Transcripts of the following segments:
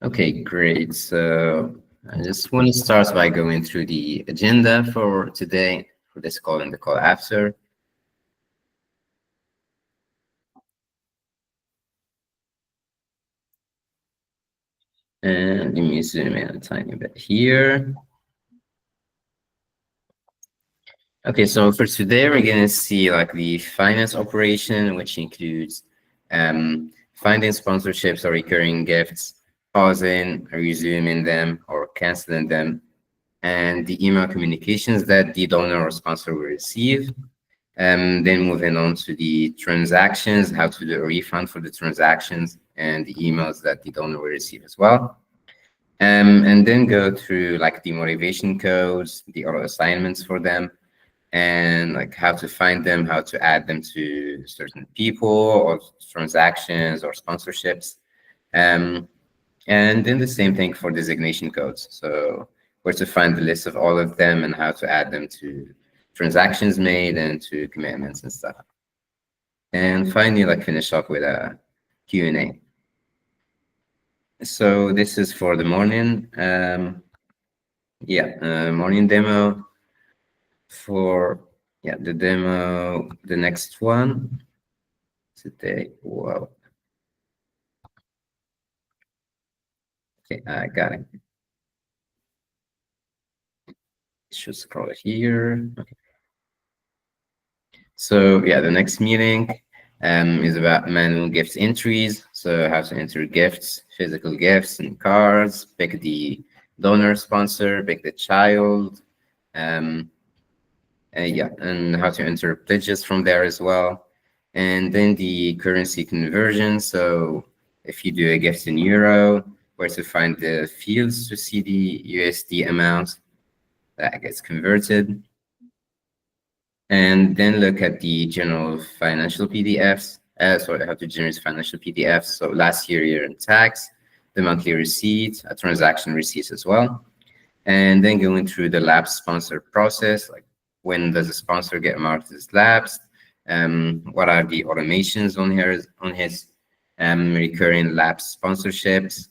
Okay, great. So I just want to start by going through the agenda for today, for this call and the call after. And let me zoom in a tiny bit here. Okay, so for today, we're going to see like the finance operation, which includes finding sponsorships or recurring gifts, pausing, resuming them, or canceling them, and the email communications that the donor or sponsor will receive. Then moving on to the transactions, how to do a refund for the transactions and the emails that the donor will receive as well. And then go through like the motivation codes, the auto assignments for them, and like how to find them, how to add them to certain people or transactions or sponsorships. And then the same thing for designation codes. So where to find the list of all of them and how to add them to transactions made and to commitments and stuff. And finally, like finish up with a Q&A. So this is for the morning. Morning demo. For the demo, the next one today. Wow. Okay, I got it. Should scroll here. Okay. So the next meeting is about manual gifts entries. So how to enter gifts, physical gifts and cards, pick the donor sponsor, pick the child, and how to enter pledges from there as well. And then the currency conversion. So if you do a gift in euro, where to find the fields to see the USD amount that gets converted. And then look at the general financial PDFs. How to generate financial PDFs. So last year in tax, the monthly receipt, a transaction receipts as well. And then going through the lapse sponsor process, like when does a sponsor get marked as lapsed? What are the automations on his recurring lapse sponsorships?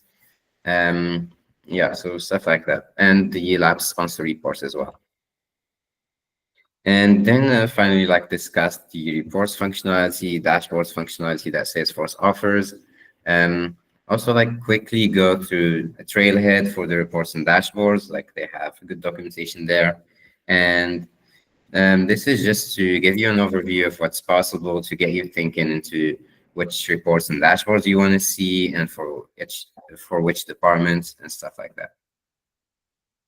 So stuff like that, and the lapse sponsor reports as well. And then finally, like discuss the reports functionality, dashboards functionality that Salesforce offers. Also, like quickly go through a trailhead for the reports and dashboards, like they have good documentation there. And this is just to give you an overview of what's possible to get you thinking into which reports and dashboards you want to see and for which departments and stuff like that.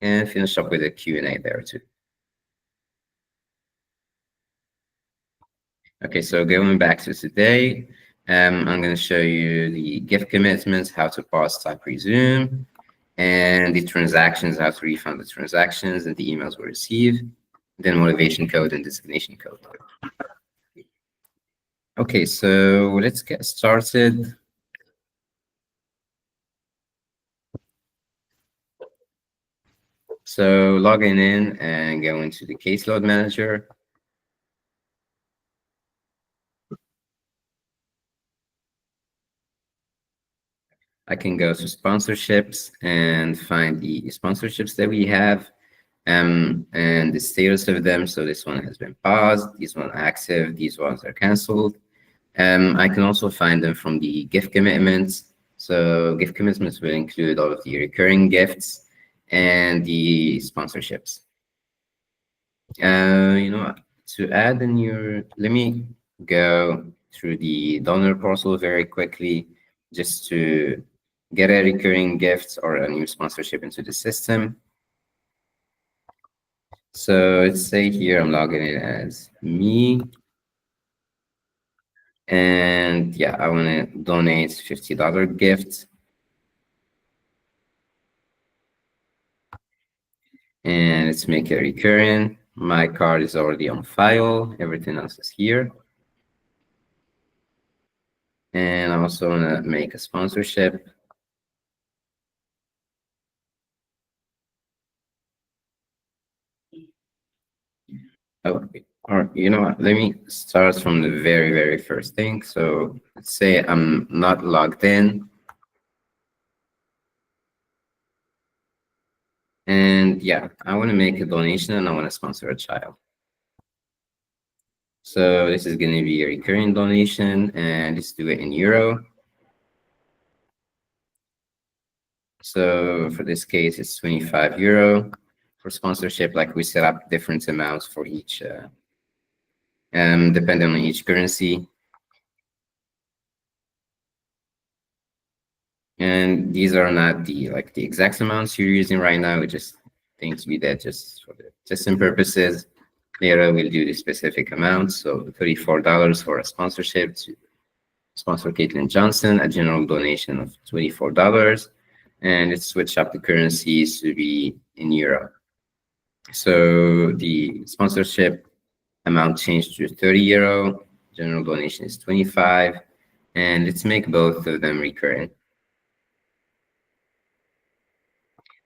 And finish up with a Q&A there too. Okay, so going back to today, I'm going to show you the gift commitments, how to pause, type, resume, and the transactions, how to refund the transactions and the emails we receive, then motivation code and designation code. Okay, so let's get started. So logging in and going to the caseload manager. I can go to sponsorships and find the sponsorships that we have and the status of them. So this one has been paused, these one active, these ones are canceled. I can also find them from the gift commitments. So gift commitments will include all of the recurring gifts and the sponsorships. To add a new, let me go through the donor portal very quickly just to get a recurring gift or a new sponsorship into the system. So let's say here I'm logging in as me. And I want to donate $50 gift. And let's make it recurring. My card is already on file. Everything else is here. And I also want to make a sponsorship. Oh, Or you know what? Let me start from the very, very first thing. So let's say I'm not logged in. And yeah, I want to make a donation and I want to sponsor a child. So this is going to be a recurring donation and let's do it in euro. So for this case, it's 25 euro. For sponsorship, like we set up different amounts for each, depending on each currency. And these are not the exact amounts you're using right now. We just think we did just for the testing purposes. Later we'll do the specific amounts. So $34 for a sponsorship to sponsor Caitlin Johnson, a general donation of $24. And let's switch up the currencies to be in euro. So the sponsorship amount changed to 30 euro, general donation is 25, and let's make both of them recurring.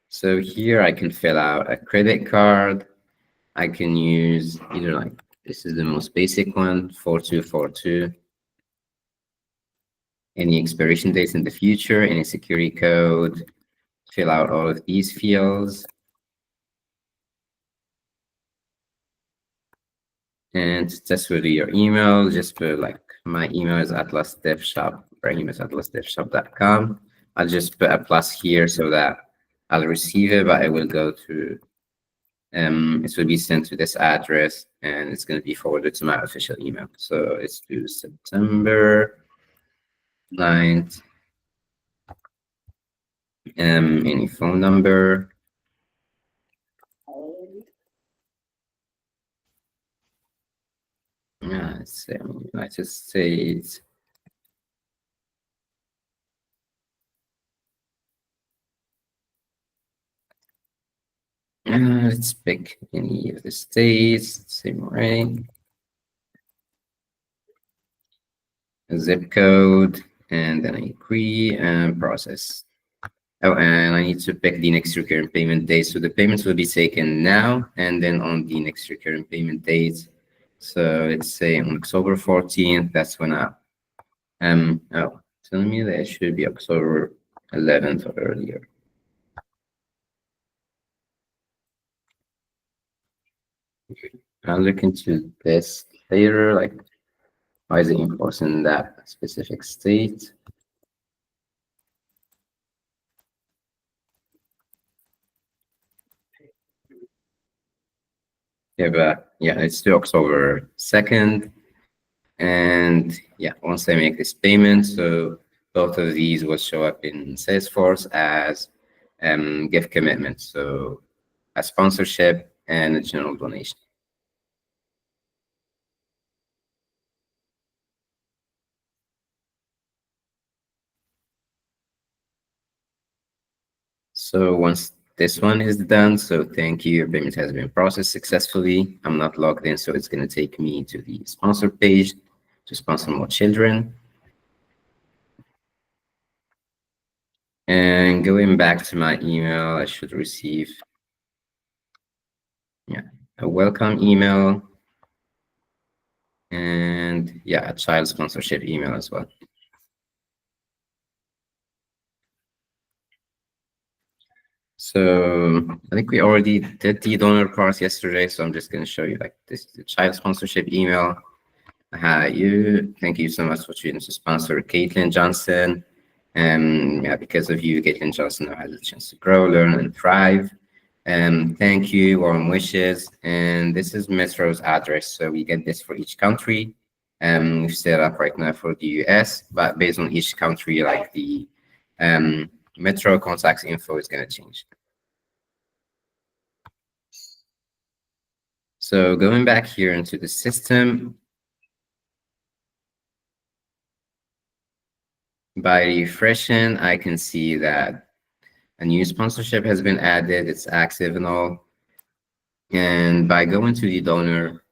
So here I can fill out a credit card. I can use either like, this is the most basic one, 4242. Any expiration dates in the future, any security code, fill out all of these fields. And just with your email, just put like, my email is atlasdevshop, Ibrahim is atlasdevshop.com. I'll just put a plus here so that I'll receive it, but it will go to, it will be sent to this address and it's going to be forwarded to my official email. So it's due September 9th. Any phone number. Yeah, it's United States. Let's pick any of the states, same way. Zip code, and then I agree and process. Oh, and I need to pick the next recurring payment date. So the payments will be taken now and then on the next recurring payment date. So let's say on October 14th, that's when telling me that it should be October 11th or earlier. I'll look into this later, like why is it enforced in that specific state? Yeah, but yeah, it's due October 2nd. And yeah, once I make this payment, so both of these will show up in Salesforce as gift commitments. So a sponsorship and a general donation. So once this one is done, so thank you, your payment has been processed successfully. I'm not logged in, so it's going to take me to the sponsor page to sponsor more children. And going back to my email, I should receive a welcome email and yeah, a child sponsorship email as well. So I think we already did the donor part yesterday, so I'm just going to show you like this the child sponsorship email. Hi, thank you so much for choosing to sponsor Caitlin Johnson. And yeah, because of you, Caitlin Johnson now has a chance to grow, learn, and thrive. And thank you, warm wishes. And this is Metro's address. So we get this for each country. We've set up right now for the US, but based on each country, like the Metro contacts info is going to change. So going back here into the system, by refreshing, I can see that a new sponsorship has been added. It's active and all. And by going to the donor,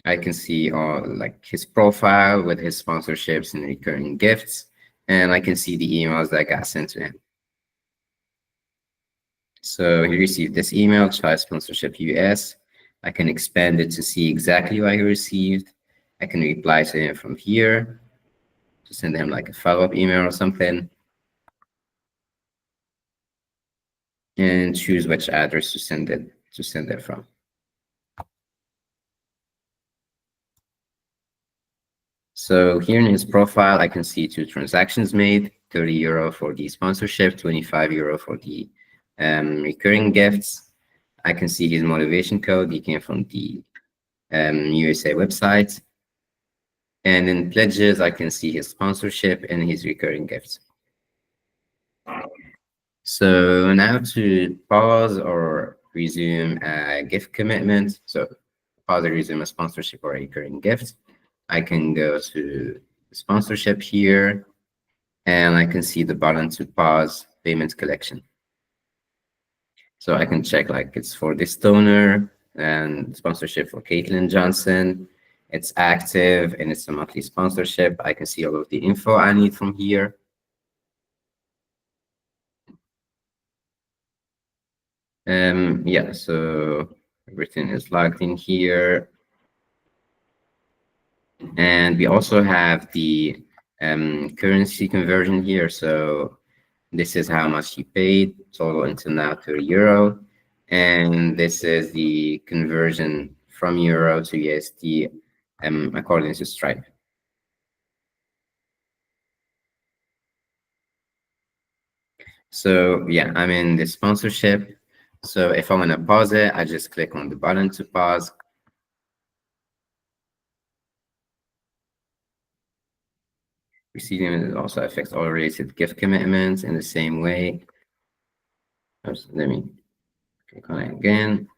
I can see like his profile with his sponsorships and recurring gifts. And I can see the emails that got sent to him. So he received this email, Child Sponsorship US. I can expand it to see exactly what he received. I can reply to him from here to send him like a follow-up email or something, and choose which address to send it from. So here in his profile, I can see 2 transactions made, 30 euro for the sponsorship, 25 euro for the recurring gifts. I can see his motivation code. He came from the USA website. And in pledges, I can see his sponsorship and his recurring gifts. So now to pause or resume a gift commitment. So pause or resume a sponsorship or a recurring gift. I can go to sponsorship here, and I can see the button to pause payment collection. So I can check like it's for this donor and sponsorship for Caitlin Johnson. It's active and it's a monthly sponsorship. I can see all of the info I need from here. Yeah, so everything is logged in here. And we also have the currency conversion here. So this is how much he paid, total until now, 30 euro. And this is the conversion from euro to USD according to Stripe. So yeah, I'm in the sponsorship. So if I want to pause it, I just click on the button to pause. Receiving also affects all related gift commitments in the same way. Let me click on it again.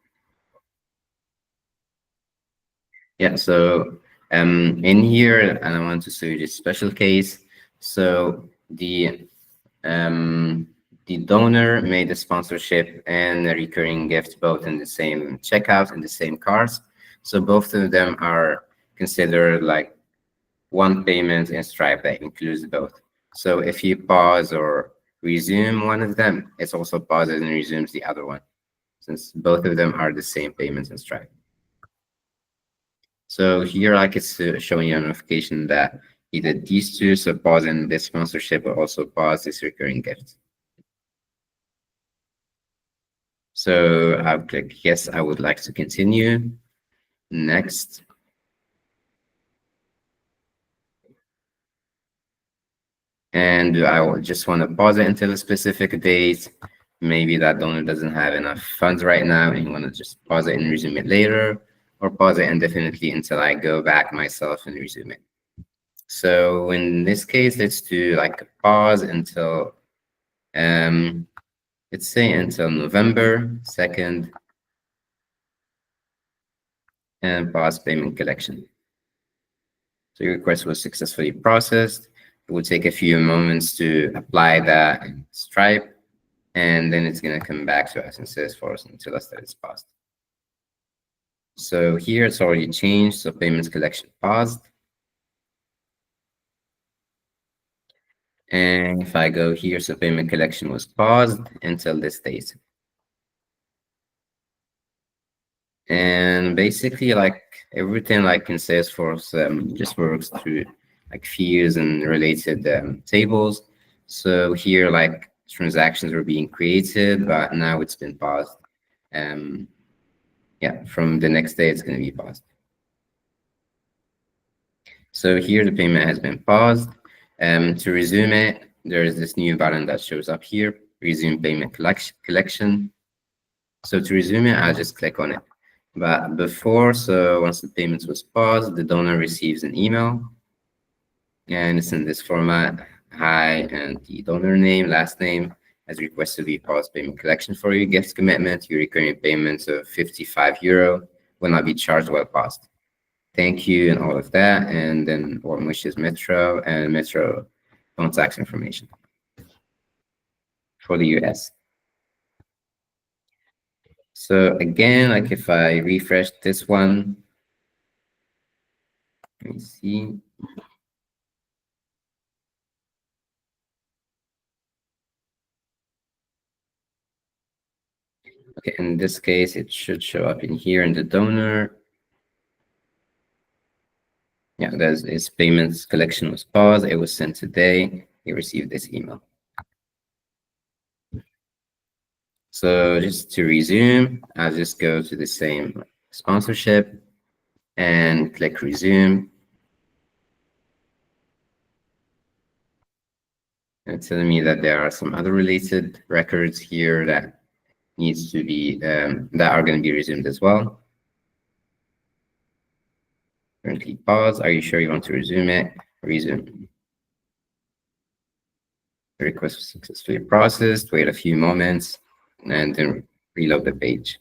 Yeah, so in here, and I want to show you this special case. So the donor made a sponsorship and a recurring gift both in the same checkout in the same cards. So both of them are considered like one payment in Stripe that includes both. So if you pause or resume one of them, it's also pauses and resumes the other one, since both of them are the same payments in Stripe. So here, like it's showing you a notification that he did these two, so pausing this sponsorship will also pause this recurring gift. So I'll click yes, I would like to continue. Next. And I will just want to pause it until a specific date. Maybe that donor doesn't have enough funds right now and you want to just pause it and resume it later, or pause it indefinitely until I go back myself and resume it. So in this case, let's do like a pause until, let's say until November 2nd, and pause payment collection. So your request was successfully processed. It will take a few moments to apply that in Stripe, and then it's going to come back to us in Salesforce and tell us that it's paused. So here it's already changed. So payments collection paused. And if I go here, so payment collection was paused until this date. And basically, like everything like in Salesforce just works through like fields and related tables. So here, like transactions were being created, but now it's been paused. Yeah, from the next day, it's going to be paused. So here, the payment has been paused. To resume it, there is this new button that shows up here, resume payment collection. So to resume it, I'll just click on it. But before, so once the payment was paused, the donor receives an email, and it's in this format: hi, and the donor name, last name, as requested we pause payment collection for your gift commitment. Your recurring payments of 55 euro will not be charged while paused. Thank you, and all of that, and then warm wishes, Metro, and Metro contact information for the US. So again, like if I refresh this one, let me see. Okay, in this case, it should show up in here in the donor. Yeah, there's his payments collection was paused. It was sent today. He received this email. So just to resume, I'll just go to the same sponsorship and click resume. It's telling me that there are some other related records here that needs to be that are going to be resumed as well. Currently pause. Are you sure you want to resume it? Resume. The request was successfully processed. Wait a few moments and then reload the page.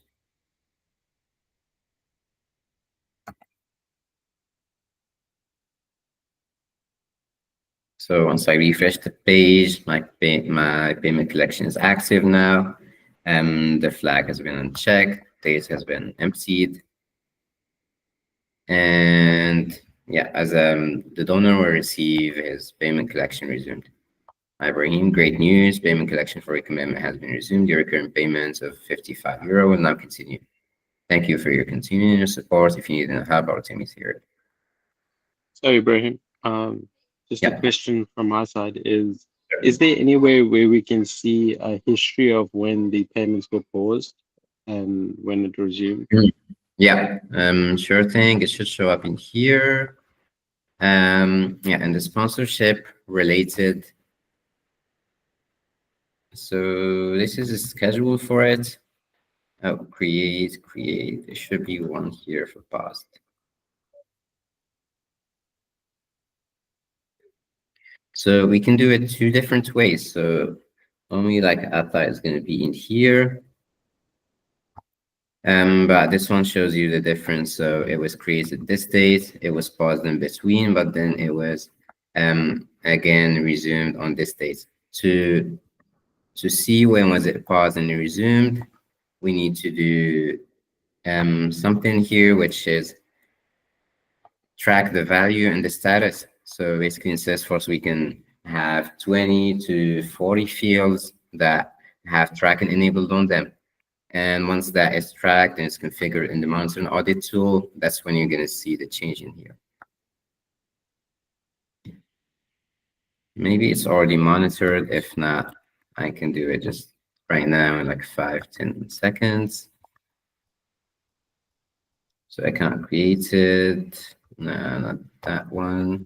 So once I refresh the page, my payment collection is active now. The flag has been unchecked. Date has been emptied. And yeah, as the donor will receive his payment collection resumed. Ibrahim, great news. Payment collection for your commitment has been resumed. Your recurrent payments of €55 will now continue. Thank you for your continuing support. If you need any help, our team is here. So, Ibrahim, just Yeah. a question from my side is there any way where we can see a history of when the payments were paused and when it resumed? Yeah, sure thing. It should show up in here. Yeah, and the sponsorship related. So this is a schedule for it. Oh, create. There should be one here for past. So we can do it two different ways. So only like Atta is going to be in here. But this one shows you the difference. So it was created this date, it was paused in between, but then it was again resumed on this date. To see when was it paused and resumed, we need to do something here, which is track the value and the status. So basically in Salesforce, we can have 20 to 40 fields that have tracking enabled on them. And once that is tracked and it's configured in the monitor and audit tool, that's when you're going to see the change in here. Maybe it's already monitored. If not, I can do it just right now in like 5-10 seconds. So account created. No, not that one.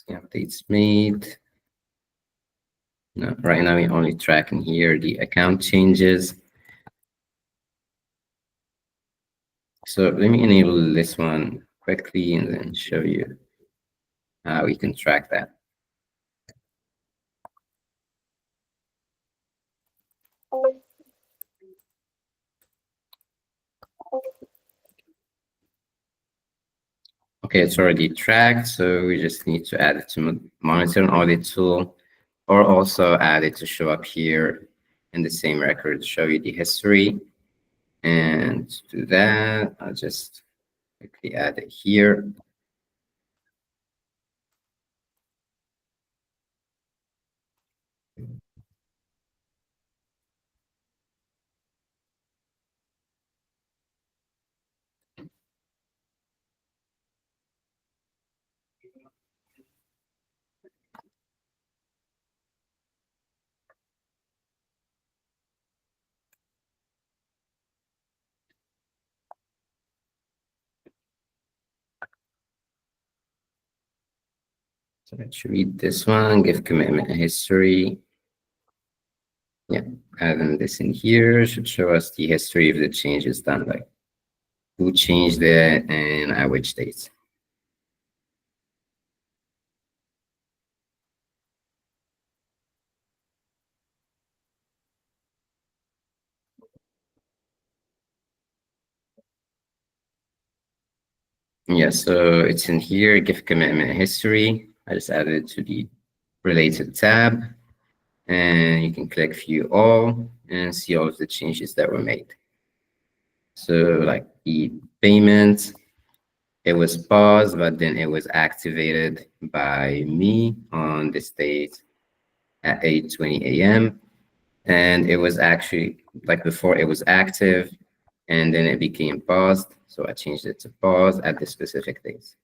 The updates made. No, right now we only track in here the account changes. So let me enable this one quickly and then show you how we can track that. Okay, it's already tracked, so we just need to add it to monitor and audit tool, or also add it to show up here in the same record, show you the history. And to do that, I'll just quickly add it here. So let's read this one, give commitment a history. Yeah, adding this in here should show us the history of the changes done, like who changed it and at which dates. Yeah, so it's in here, give commitment history. I just added it to the related tab, and you can click view all and see all of the changes that were made. So like the payment, It was paused, but then it was activated by me on this date at 8:20 a.m. And it was actually like before it was active and then it became paused. So I changed it to pause at the specific date.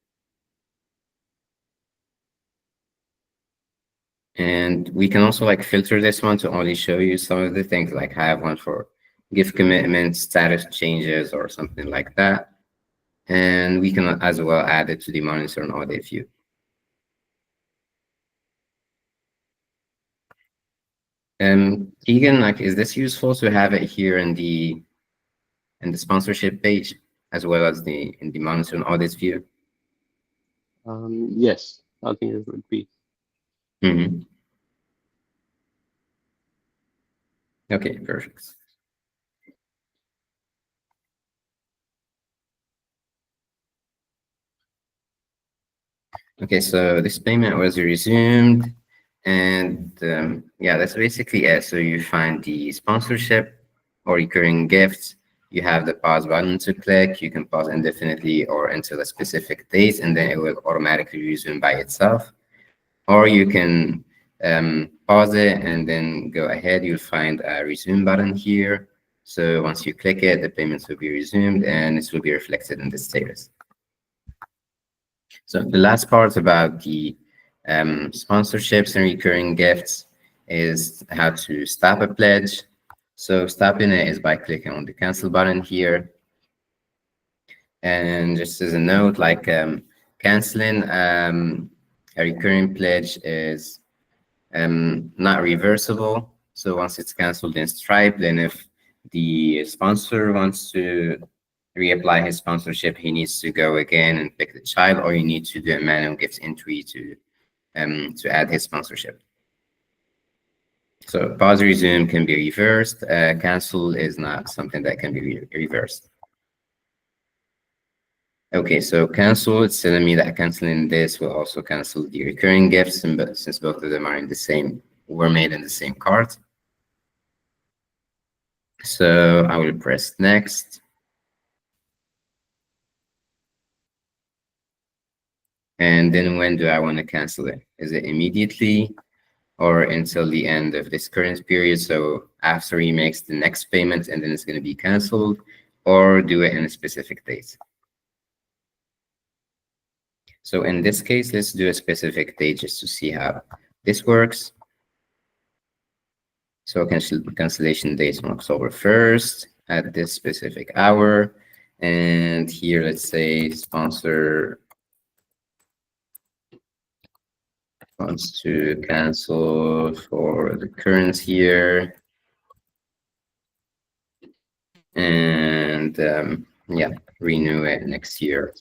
And we can also like filter this one to only show you some of the things, like I have one for gift commitments, status changes, or something like that. And we can as well add it to the monitor and audit view. Keegan, like, is this useful to have it here in the sponsorship page as well as the in the monitor and audit view? Yes, I think it would be. Mm-hmm. Okay, perfect. Okay, so this payment was resumed, and yeah, that's basically it. So you find the sponsorship or recurring gifts. You have the pause button to click. You can pause indefinitely or until a specific date, and then it will automatically resume by itself. Or you can pause it and then go ahead. You'll find a resume button here. So once you click it, the payments will be resumed and it will be reflected in the status. So the last part about the sponsorships and recurring gifts is how to stop a pledge. So stopping it is by clicking on the cancel button here. And just as a note, like canceling a recurring pledge is not reversible. So once it's canceled in Stripe, then if the sponsor wants to reapply his sponsorship, he needs to go again and pick the child, or you need to do a manual gift entry to add his sponsorship. So pause resume can be reversed. Cancel is not something that can be reversed. Okay, so cancel, it's telling me that canceling this will also cancel the recurring gifts, and since both of them are in the same, were made in the same cart. So I will press next. And then when do I want to cancel it? Is it immediately or until the end of this current period? So after he makes the next payment and then it's going to be canceled, or do it in a specific date? So in this case, let's do a specific date just to see how this works. So cancellation date on October 1st at this specific hour. And here, let's say sponsor wants to cancel for the current year. And yeah, renew it next year.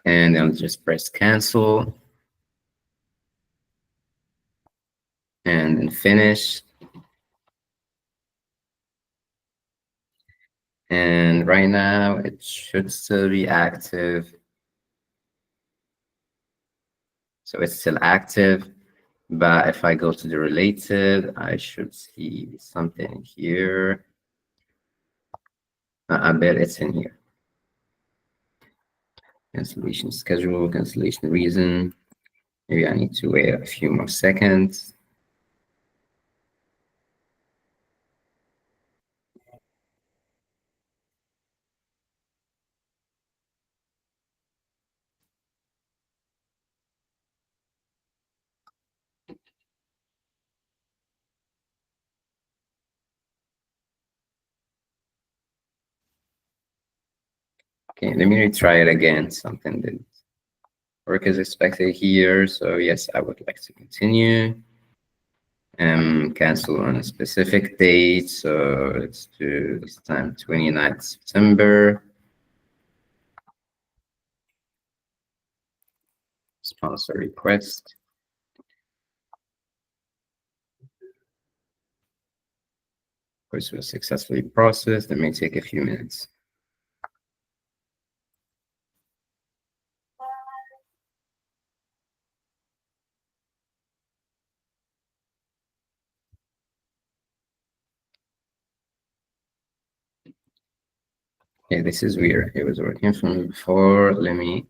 And I'll just press cancel. And then finish. And right now it should still be active. So it's still active, but if I go to the related, I should see something here. I bet it's in here. Cancellation schedule, cancellation reason. Maybe I need to wait a few more seconds. Okay, let me retry it again. Something didn't work as expected here. So yes, I would like to continue. Cancel on a specific date. So let's do this time 29th September. Sponsor request. Which was successfully processed. It may take a few minutes. Okay, this is weird. It was working for me before. Let me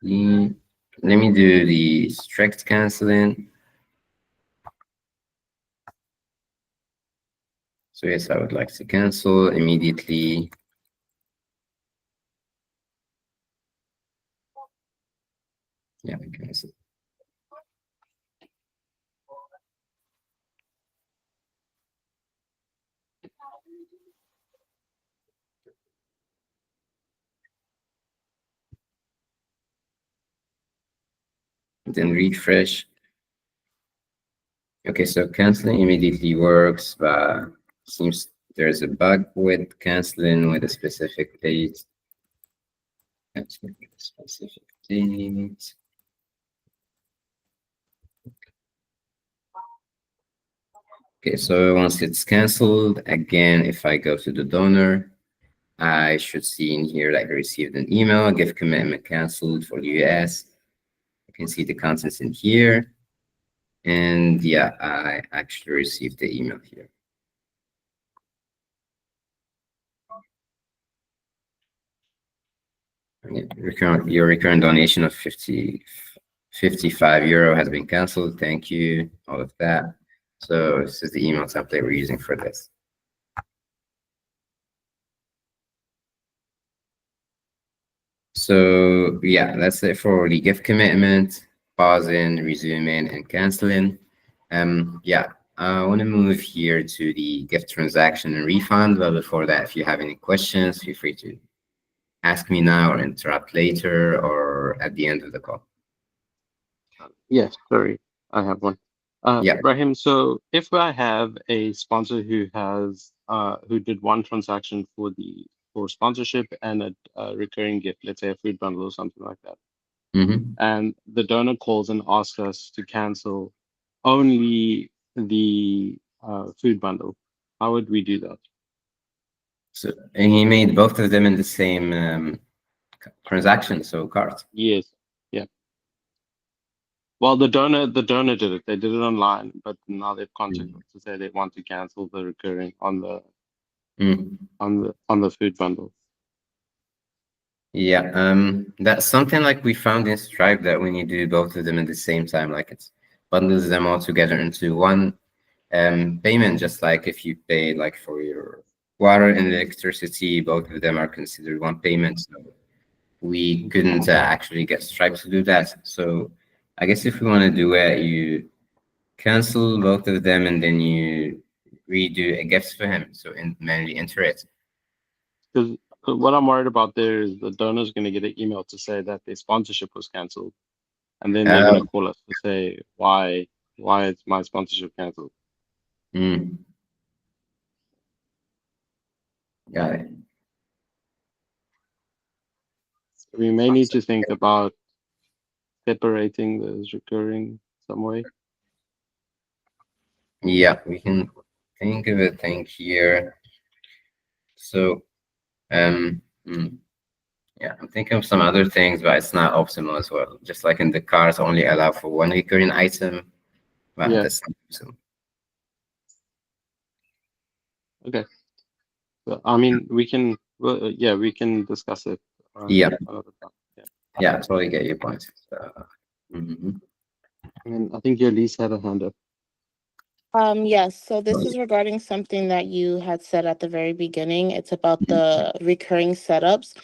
do the strict canceling. So yes, I would like to cancel immediately. Yeah, I cancel. Then refresh. Okay, so canceling immediately works, but seems there's a bug with canceling with a specific date. Cancel with a specific date. Okay, so once it's canceled, again, if I go to the donor, I should see in here that I received an email, gift commitment canceled for the US. You can see the contents in here. And yeah, I actually received the email here. Your recurrent donation of 55 euro has been canceled. Thank you, all of that. So this is the email template we're using for this. So yeah, that's it for the gift commitment, pausing, resuming, and canceling. Yeah, I want to move here to the gift transaction and refund. But before that, if you have any questions, feel free to ask me now or interrupt later or at the end of the call. Yes, sorry, I have one. Yeah. Rahim, so if I have a sponsor who has who did one transaction for sponsorship and a recurring gift, let's say a food bundle or something like that, and the donor calls and asks us to cancel only the food bundle, how would we do that? So, and he made both of them in the same transaction, so cart. Yes. Yeah. Well, the donor did it. They did it online, but now they've contacted us to say they want to cancel the recurring on the food bundle. Yeah, that's something like we found in Stripe that when you do both of them at the same time, like it bundles them all together into one payment, just like if you pay like for your water and electricity, both of them are considered one payment. So we couldn't actually get Stripe to do that. So I guess if we want to do it, you cancel both of them and then you redo a gift for him. So manually enter it. Because what I'm worried about there is the donor's going to get an email to say that their sponsorship was canceled, and then they're going to call us to say why is my sponsorship canceled. Got it. We may need to think about separating those recurring some way. Yeah, we can think of a thing here. So, yeah, I'm thinking of some other things, but it's not optimal as well. Just like in the cars, only allow for one recurring item, but Yeah. that's not optimal. Okay. So, I mean, we can, well, yeah, we can discuss it. Yeah, Another time. Yeah. yeah, I totally get your point. And I think your lease had a hand up. Yes, so this is regarding something that you had said at the very beginning. It's about the recurring setups.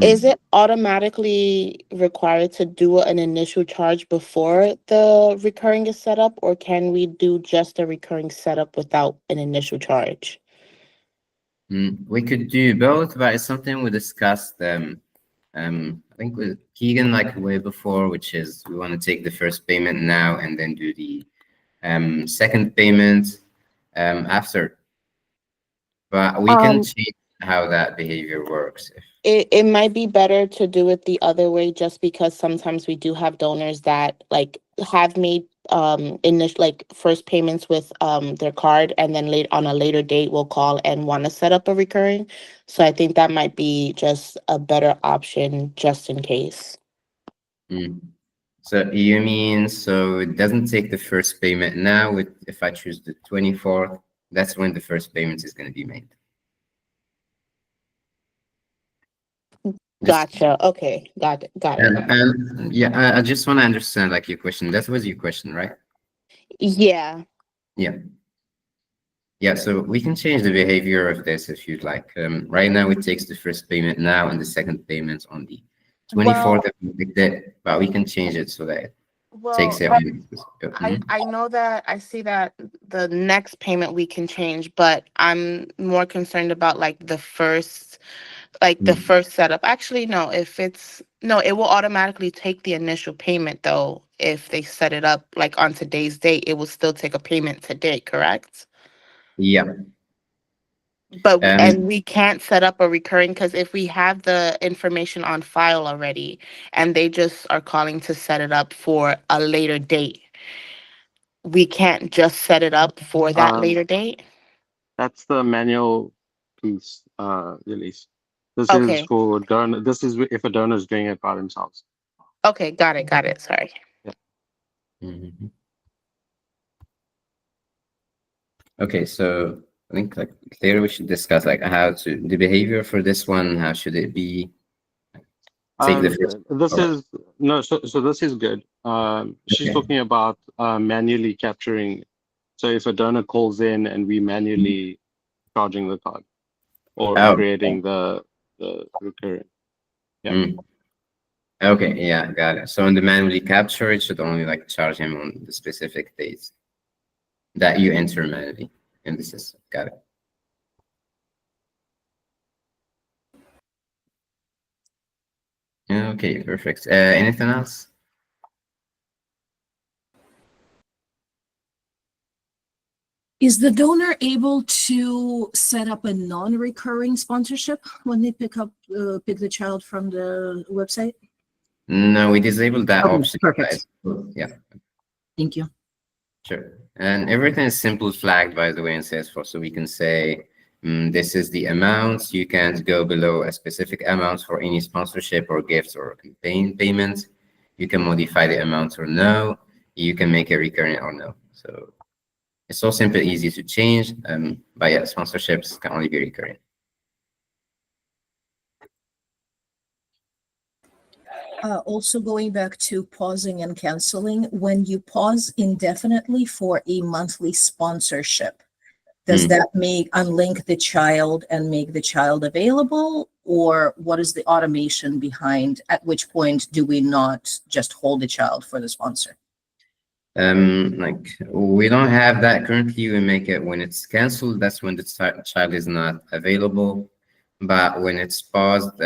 Is it automatically required to do an initial charge before the recurring is set up, or can we do just a recurring setup without an initial charge? We could do both, but it's something we discussed. I think with Keegan like way before, which is we want to take the first payment now and then do the second payment after. But we can change how that behavior works. It might be better to do it the other way, just because sometimes we do have donors that like have made initial like first payments with their card, and then late on a later date will call and want to set up a recurring. So I think that might be just a better option just in case. So you mean so it doesn't take the first payment now? If I choose the 24th, that's when the first payment is going to be made. Gotcha. Okay. Got it. Got it. And yeah, I just want to understand like your question. That was your question, right? Yeah. Yeah. Yeah, so we can change the behavior of this if you'd like. Right now, it takes the first payment now and the second payment on the 24th Well, of the day, but we can change it so that it takes well, it on. I know that I see that the next payment we can change, but I'm more concerned about like the first setup. Actually, no, if it's no, it will automatically take the initial payment though. If they set it up like on today's date, it will still take a payment today, correct? Yeah. But and Um, we can't set up a recurring because if we have the information on file already and they just are calling to set it up for a later date, we can't just set it up for that Um, later date. that's the manual piece, release. This is Okay. for donor. This is if a donor is doing it by themselves. Okay, got it, got it. Sorry. Yeah. mhm. Okay, so I think like later we should discuss like how to the behavior for this one. How should it be? Take the first. This All right. is no. So this is good. She's Okay. talking about manually capturing. So if a donor calls in and we manually charging the card or Oh. creating the recurring. Yeah. Mm. Okay, yeah, got it. So on the manually capture, it should only like charge him on the specific dates that you enter manually in the system. Got it. Okay, perfect. Anything else? Is the donor able to set up a non-recurring sponsorship when they pick the child from the website? No, we disabled that Okay, option, perfect. guys. Yeah, Thank you. sure. And everything is simple flagged, by the way, in Salesforce. So we can say, this is the amount. You can't go below a specific amount for any sponsorship or gifts or campaign payments. You can modify the amount or no. You can make it recurring or no. So it's so simple, easy to change. But yeah, sponsorships can only be recurring. Also going back to pausing and canceling, when you pause indefinitely for a monthly sponsorship, does that unlink the child and make the child available? Or what is the automation behind, at which point do we not just hold the child for the sponsor? Like we don't have that currently. We make it when it's canceled. That's when the child is not available. But when it's paused,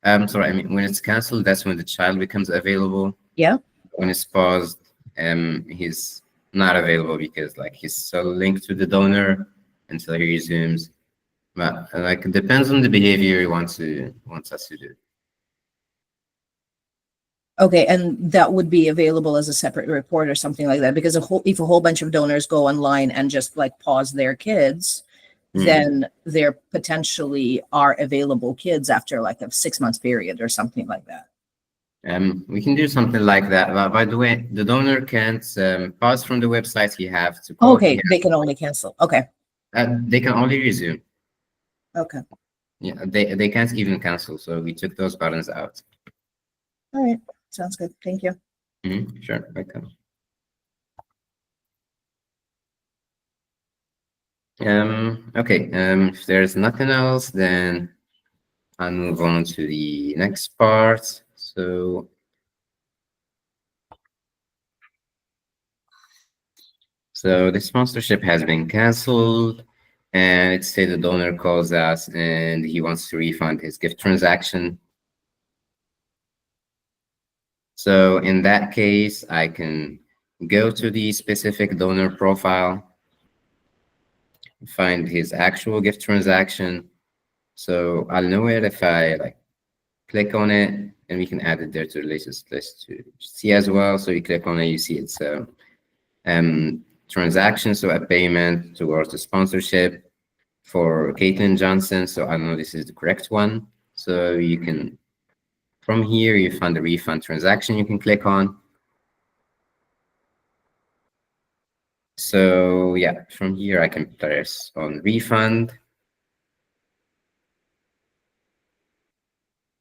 I'm sorry. I mean, when it's canceled, that's when the child becomes available. Yeah. When it's paused, he's not available because like he's still linked to the donor until he resumes. But like it depends on the behavior he wants us to do. Okay, and that would be available as a separate report or something like that, because if a whole bunch of donors go online and just like pause their kids, then there potentially are available kids after like a 6 month period or something like that. We can do something like that. But by the way, the donor can't pause from the website. He have to call. Okay, they can only cancel. Okay. They can only resume. Okay. Yeah, they can't even cancel. So we took those buttons out. All right. Sounds good. Thank you. Sure, welcome. Okay. If there's nothing else, then I'll move on to the next part. So the sponsorship has been canceled, and let's say the donor calls us and he wants to refund his gift transaction. So in that case, I can go to the specific donor profile, find his actual gift transaction. So I'll know it if I like click on it, and we can add it there to the latest list to see as well. So you click on it, you see it's a transaction, so a payment towards the sponsorship for Caitlin Johnson. So I know this is the correct one. So you can, from here, you find the refund transaction you can click on. So yeah, from here I can press on refund.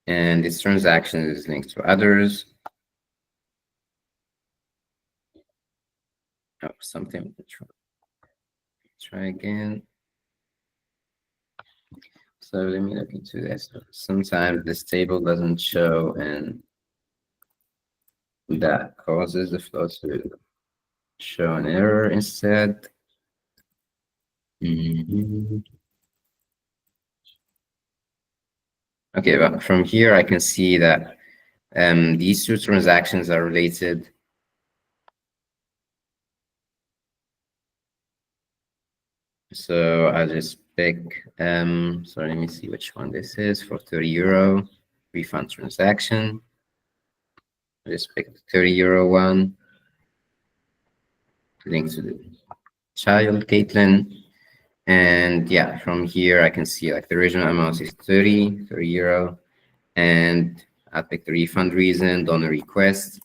and this transaction is linked to others. Oh, something. Try again. So let me look into this. Sometimes this table doesn't show, and that causes the flow to show an error instead. Okay, but from here I can see that these two transactions are related. So I'll just pick, so let me see which one this is for 30 euro refund transaction. I'll just pick the 30 euro one, link to the child, Caitlin. And yeah, from here I can see like the original amount is 30 euro. And I'll pick the refund reason, donor request.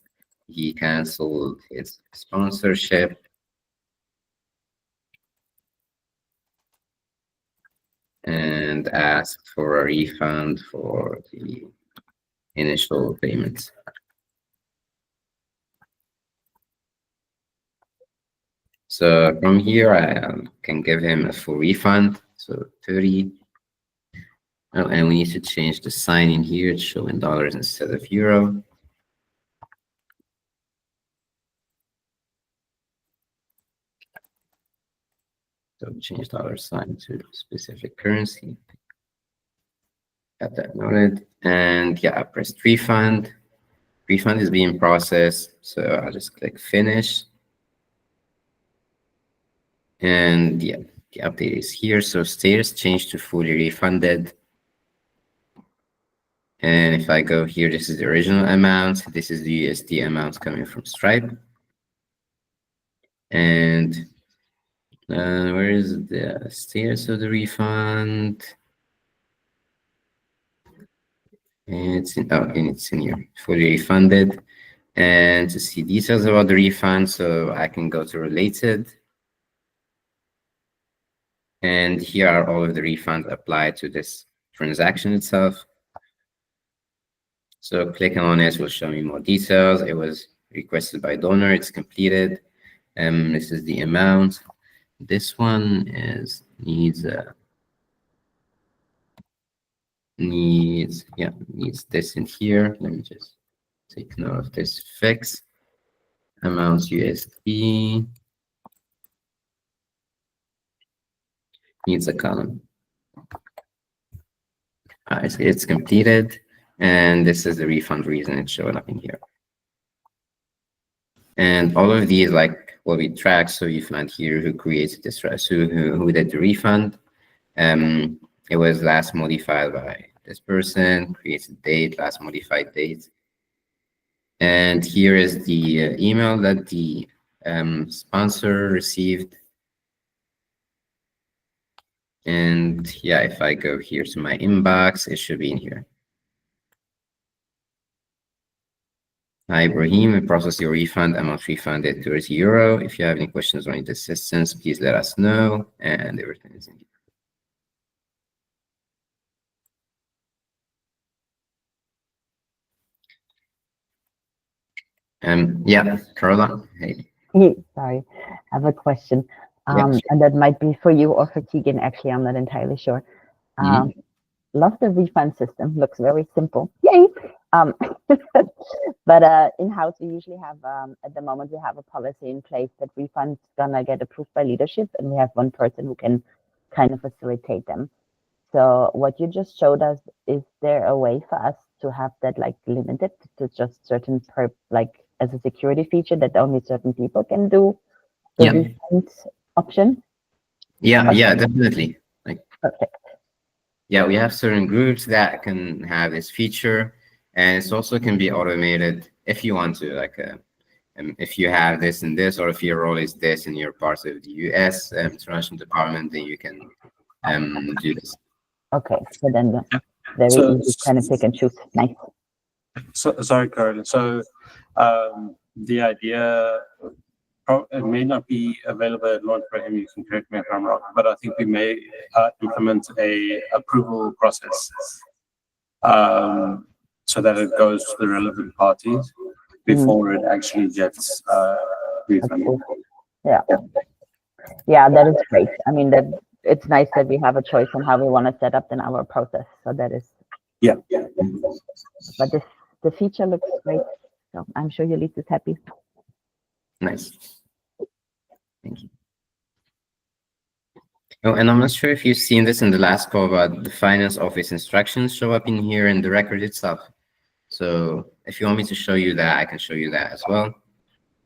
He canceled his sponsorship. And asked for a refund for the initial payment. So from here, I can give him a full refund. So 30. Oh, and we need to change the sign in here. It's showing dollars instead of euro. So change dollar sign to specific currency. Got that noted. And yeah, I pressed refund. Refund is being processed. So I'll just click finish. And yeah, the update is here. So status changed to fully refunded. And if I go here, this is the original amount. This is the USD amount coming from Stripe. And where is the status of the refund? It's in, oh, and it's in here, fully refunded. And to see details about the refund, so I can go to related. And here are all of the refunds applied to this transaction itself. So clicking on it will show me more details. It was requested by donor, it's completed. This is the amount. This one needs this in here. Let me just take note of this fix. Amount USD needs a column. It's completed, and this is the refund reason it's showing up in here. And all of these will be tracked, so you find here who created this, who did the refund. It was last modified by this person, created date, last modified date. And here is the email that the sponsor received. And yeah, if I go here to my inbox, it should be in here. Hi, Ibrahim, we process your refund. Amount refunded 30 euro. If you have any questions or need assistance, please let us know. And everything is in here. Yeah, Carola. Hey. Sorry, I have a question. And that might be for you or for Keegan. Actually, I'm not entirely sure. Love the refund system. Looks very simple. Yay! But in-house, we usually have, at the moment, we have a policy in place that refunds gonna get approved by leadership, and we have one person who can kind of facilitate them. So what you just showed us, is there a way for us to have that limited to just certain as a security feature that only certain people can do the refund option? Yeah, yeah, definitely. Perfect. Yeah, we have certain groups that can have this feature, and it also can be automated if you want to, if you have this and this, or if your role is this and you're part of the US international department, then you can do this. Okay, so then very easy kind of pick and choose. Nice. So, sorry, Carolyn. So the idea, it may not be available at launch for him. You can correct me if I'm wrong, but I think we may implement a approval process so that it goes to the relevant parties before it actually gets refunded. Yeah. Yeah, that is great. I mean, that it's nice that we have a choice on how we want to set up in our process. So that is, Yeah. but the feature looks great. So I'm sure your lead is happy. Nice. Thank you. Oh, and I'm not sure if you've seen this in the last call, but the finance office instructions show up in here in the record itself. So if you want me to show you that, I can show you that as well,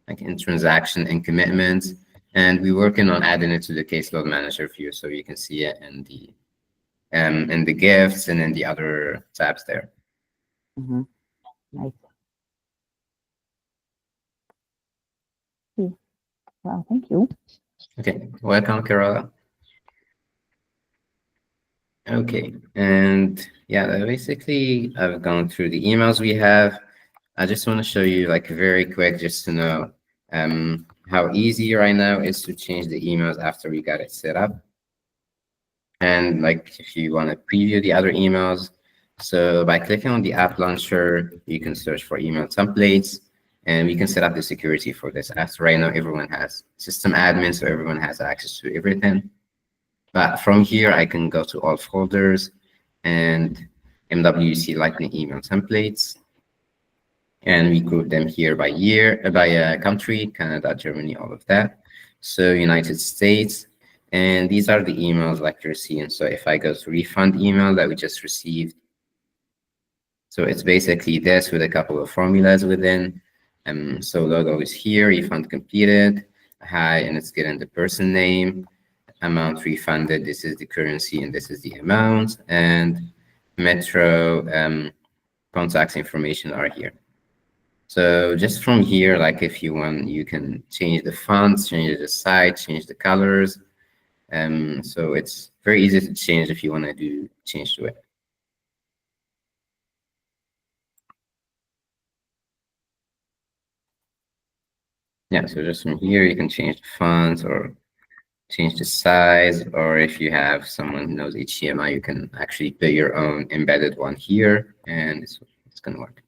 like in transaction and commitment. And we're working on adding it to the caseload manager view, so you can see it in the gifts and in the other tabs there. Nice. Well, thank you. Okay, welcome, Carola. Okay, and yeah, basically I've gone through the emails we have. I just want to show you like very quick, just to know how easy right now is to change the emails after we got it set up. And like if you want to preview the other emails, so by clicking on the app launcher, you can search for email templates, and we can set up the security for this. As right now, everyone has system admin, so everyone has access to everything. But from here, I can go to all folders and MWC Lightning email templates. And we group them here by year, by country, Canada, Germany, all of that. So United States. And these are the emails like you're seeing. So if I go to refund email that we just received, so it's basically this with a couple of formulas within. So logo is here, refund completed, hi, and it's getting the person name, amount refunded, this is the currency and this is the amount, and Metro contact information are here. So just from here, like if you want, you can change the fonts, change the size, change the colors. So it's very easy to change if you want to do change to it. Yeah, so just from here, you can change the font or change the size, or if you have someone who knows HTML, you can actually put your own embedded one here, and it's going to work.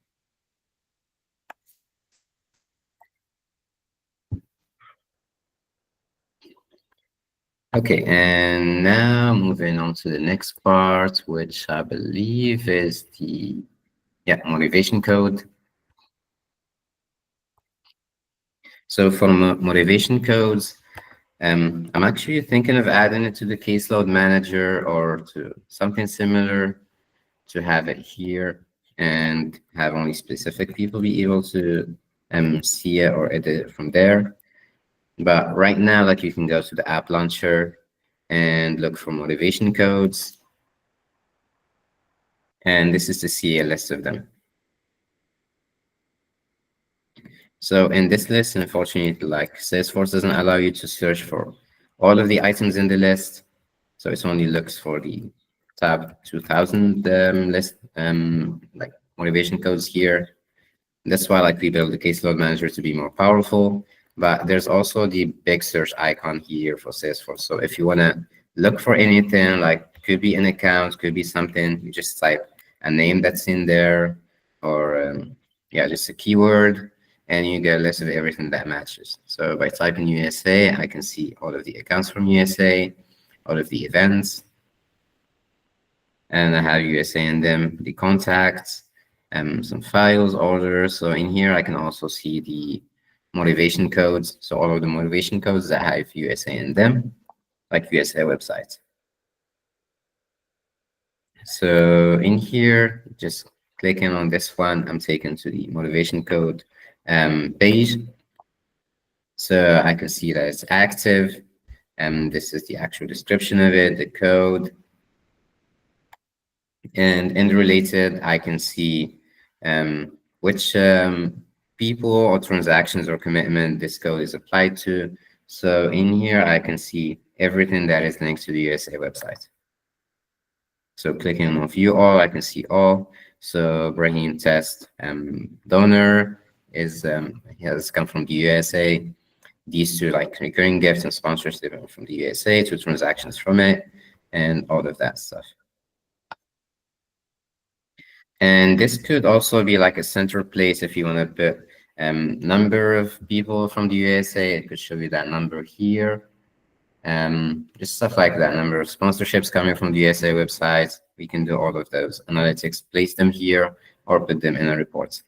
Okay, and now moving on to the next part, which I believe is the motivation code. So for motivation codes, I'm actually thinking of adding it to the caseload manager or to something similar to have it here and have only specific people be able to see it or edit it from there. But right now, like you can go to the app launcher and look for motivation codes. And this is to see a list of them. So in this list, unfortunately, like Salesforce doesn't allow you to search for all of the items in the list. So it only looks for the tab 2000 list, like motivation codes here. That's why like we build the caseload manager to be more powerful. But there's also the big search icon here for Salesforce. So if you want to look for anything, like could be an account, could be something, you just type a name that's in there, or just a keyword, and you get a list of everything that matches. So by typing USA, I can see all of the accounts from USA, all of the events, and I have USA in them, the contacts, some files, orders. So in here, I can also see the motivation codes. So all of the motivation codes that have USA in them, like USA websites. So in here, just clicking on this one, I'm taken to the motivation code page. So I can see that it's active, and this is the actual description of it, the code. And in related, I can see which people or transactions or commitment this code is applied to. So in here, I can see everything that is linked to the USA website. So clicking on view all, I can see all. So Brahim test donor is has come from the USA. These two like recurring gifts and sponsorship from the USA, two transactions from it, and all of that stuff. And this could also be like a center place if you want to put number of people from the USA. It could show you that number here. Just stuff like that, number of sponsorships coming from the USA website. We can do all of those analytics, place them here, or put them in a report.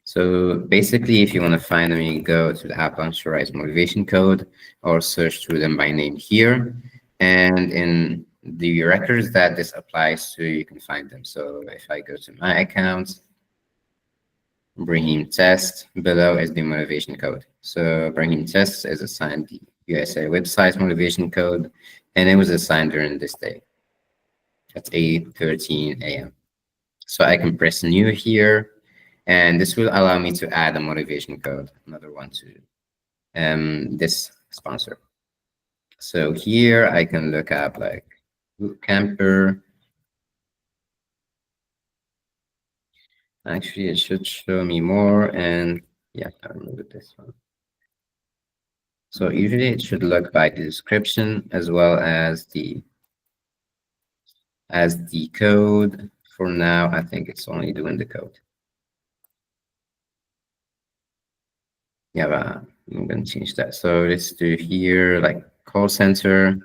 So basically, if you want to find them, you go to the app launcher, write motivation code, or search through them by name here. And in the records that this applies to, you can find them. So if I go to my account, Brahim test, below is the motivation code. So Brahim test is assigned the USA website motivation code, and it was assigned during this day at 8:13 a.m. So I can press new here, and this will allow me to add a motivation code, another one to this sponsor. So here I can look up like boot camper. Actually, it should show me more, and yeah, I removed this one. So usually it should look by the description as well as the code. For now, I think it's only doing the code. Yeah, but I'm going to change that. So let's do here like call center,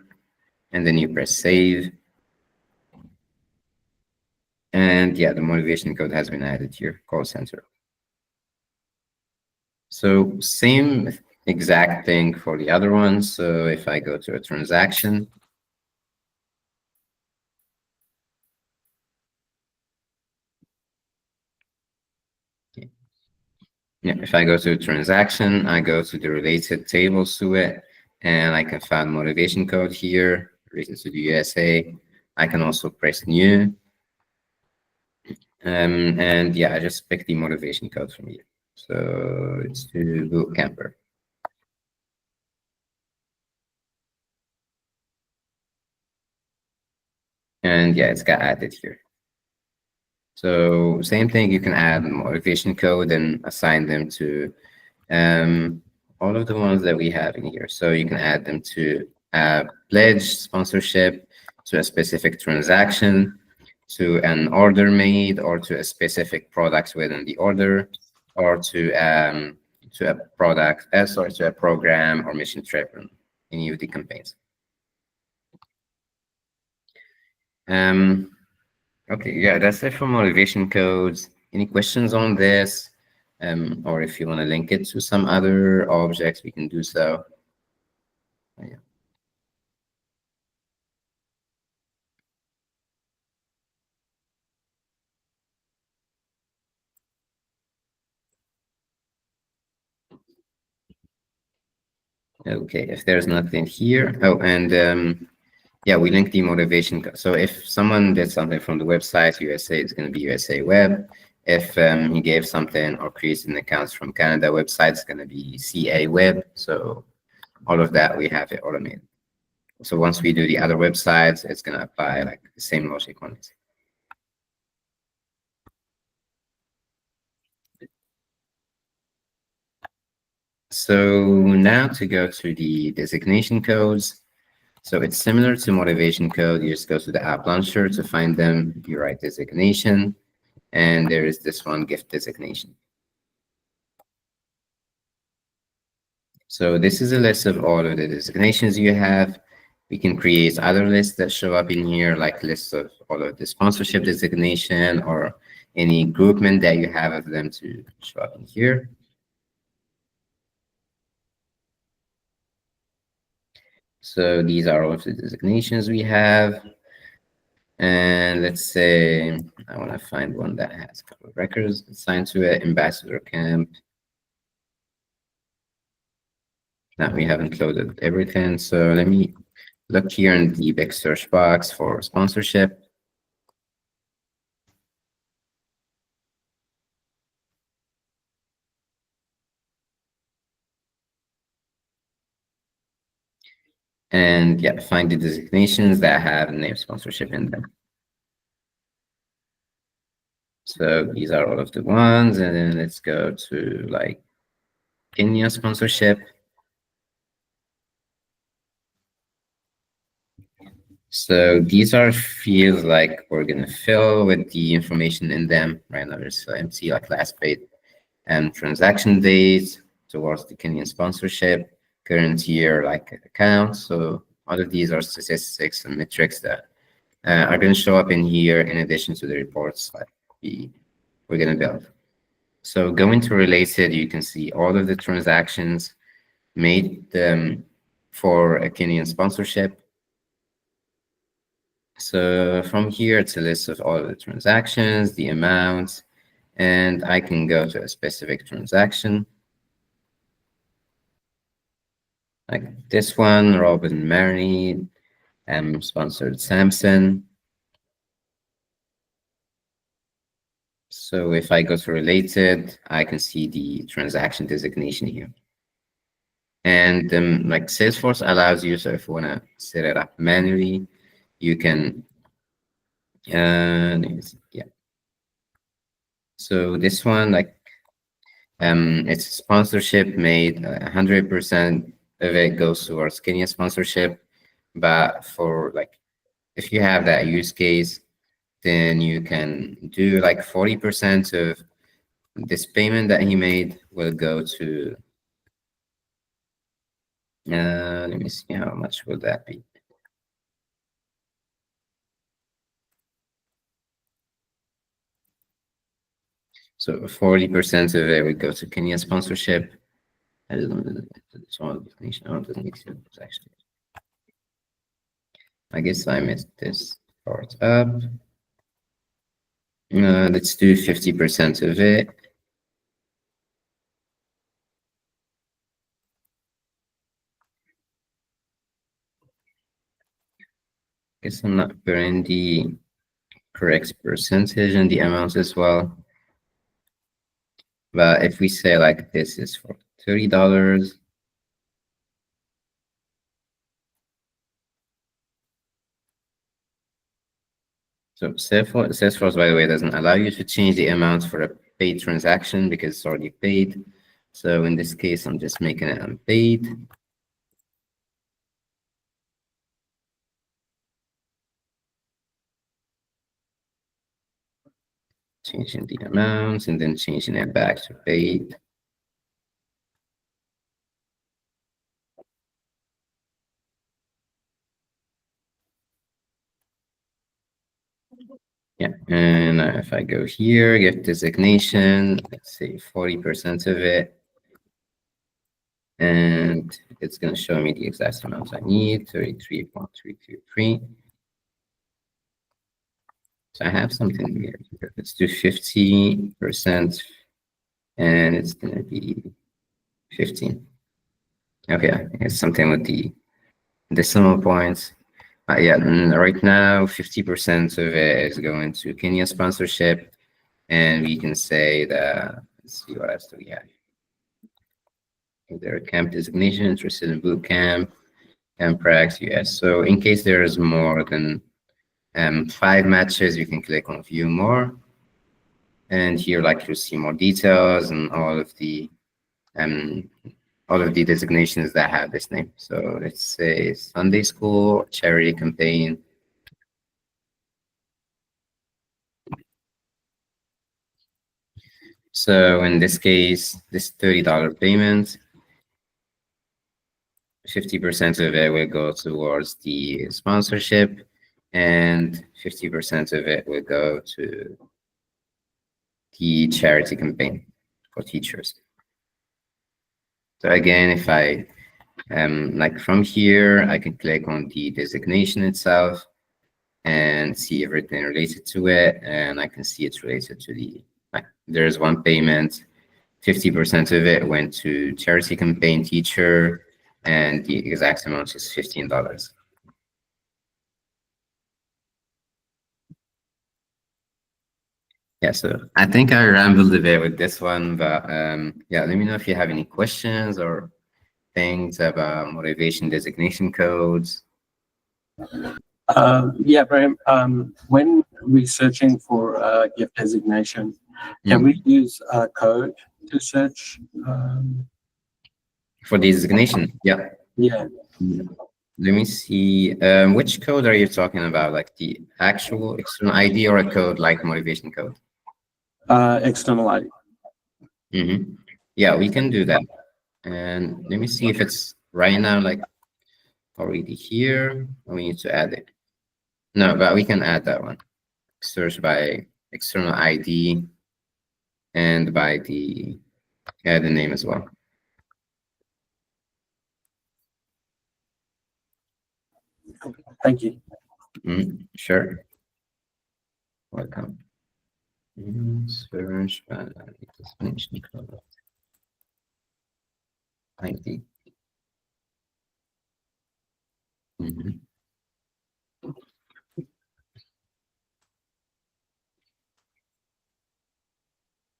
and then you press save. And yeah, the motivation code has been added here, call center. So same exact thing for the other one. So if I go to a transaction, yeah, if I go to a transaction, I go to the related tables to it, and I can find motivation code here related to the USA. I can also press new. And yeah, I just pick the motivation code from here. So it's to boot camper. And yeah, it's got added here. So same thing, you can add motivation code and assign them to all of the ones that we have in here. So you can add them to a pledge sponsorship, to a specific transaction, to an order made, or to a specific product within the order, or to a product, sorry, to a program or mission trip in any of the campaigns. Okay, yeah, that's it for motivation codes. Any questions on this? Or if you want to link it to some other objects, we can do so. Yeah. Okay, if there's nothing here. Oh, and yeah, we link the motivation. So if someone did something from the website, USA, it's going to be USA Web. If he gave something or created an account from Canada website, it's going to be CA Web. So all of that, we have it automated. So once we do the other websites, it's going to apply like the same logic on it. So now to go to the designation codes. So it's similar to motivation code. You just go to the app launcher to find them. You write designation, and there is this one, gift designation. So this is a list of all of the designations you have. We can create other lists that show up in here, like lists of all of the sponsorship designation or any groupment that you have of them to show up in here. So these are all of the designations we have. And let's say I want to find one that has a couple of records assigned to it, ambassador camp. Now we haven't loaded everything. So let me look here in the big search box for sponsorship. And yeah, find the designations that have name sponsorship in them. So these are all of the ones, and then let's go to like Kenya sponsorship. So these are fields like we're gonna fill with the information in them. Right now there's empty like last paid and transaction date towards the Kenyan sponsorship, current year like account. So all of these are statistics and metrics that are going to show up in here in addition to the reports that we're going to build. So going to related, you can see all of the transactions made for a Kenyan sponsorship. So from here, it's a list of all of the transactions, the amounts, and I can go to a specific transaction. Like this one, Robin married, sponsored Samson. So if I go to related, I can see the transaction designation here. And like Salesforce allows you, so if you want to set it up manually, you can, yeah. So this one, like, it's sponsorship made 100% of it goes towards Kenya sponsorship. But for like, if you have that use case, then you can do like 40% of this payment that he made will go to, let me see how much will that be. So 40% of it would go to Kenya sponsorship. I don't know, it's all definition. Oh, it doesn't make sense actually. I guess I messed this part up. Let's do 50% of it. Guess I'm not putting the correct percentage and the amounts as well. But if we say like this is for $30, so Salesforce, by the way, doesn't allow you to change the amounts for a paid transaction because it's already paid. So in this case, I'm just making it unpaid. Changing the amounts and then changing it back to paid. Yeah, and if I go here, get designation, let's say 40% of it. And it's going to show me the exact amount I need, 33.323. So I have something here. Let's do 50%, and it's going to be 15. Okay, it's something with the decimal points. Yeah, right now, 50% of it is going to Kenya sponsorship, and we can say that, let's see what else do we have. There are camp designation, interested in boot camp, prax US. So in case there is more than 5 matches, you can click on view more. And here, like, you'll see more details and all of the designations that have this name. So let's say Sunday school, charity campaign. So in this case, this $30 payment, 50% of it will go towards the sponsorship, and 50% of it will go to the charity campaign for teachers. So again, if I like from here, I can click on the designation itself and see everything related to it, and I can see it's related to the, like, there's one payment, 50% of it went to charity campaign teacher, and the exact amount is $15. Yeah, so I think I rambled a bit with this one, but yeah, let me know if you have any questions or things about motivation designation codes. Yeah, Brahim, when researching for gift designation, can we use code to search? For designation, yeah. Yeah. Let me see. Which code are you talking about? Like the actual external ID or a code like motivation code? External ID. Yeah, we can do that. And let me see if it's right now like already here. Or we need to add it. No, but we can add that one. Search by external ID and by the name as well. Thank you. Sure. Welcome. Search by destination code ID.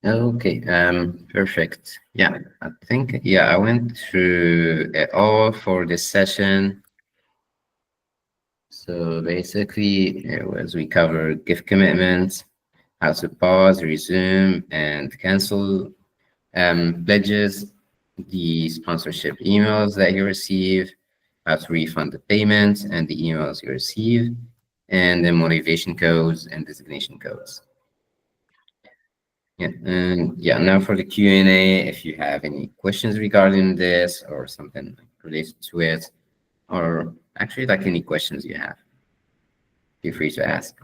Okay, perfect. Yeah, I think, yeah, I went through it all for this session. So basically, it was we covered gift commitments, how to pause, resume, and cancel pledges, the sponsorship emails that you receive, how to refund the payments and the emails you receive, and the motivation codes and designation codes. Yeah, and yeah, now for the Q&A, if you have any questions regarding this or something related to it, or actually like any questions you have, feel free to ask.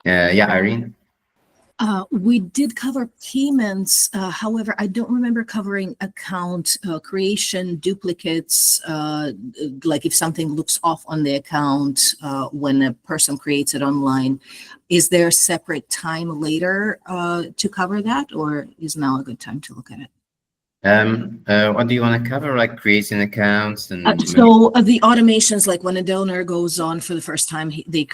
Yeah, Irene? We did cover payments. However, I don't remember covering account creation, duplicates, like if something looks off on the account when a person creates it online. Is there a separate time later to cover that, or is now a good time to look at it? What do you want to cover? Like creating accounts and so the automations, like when a donor goes on for the first time, they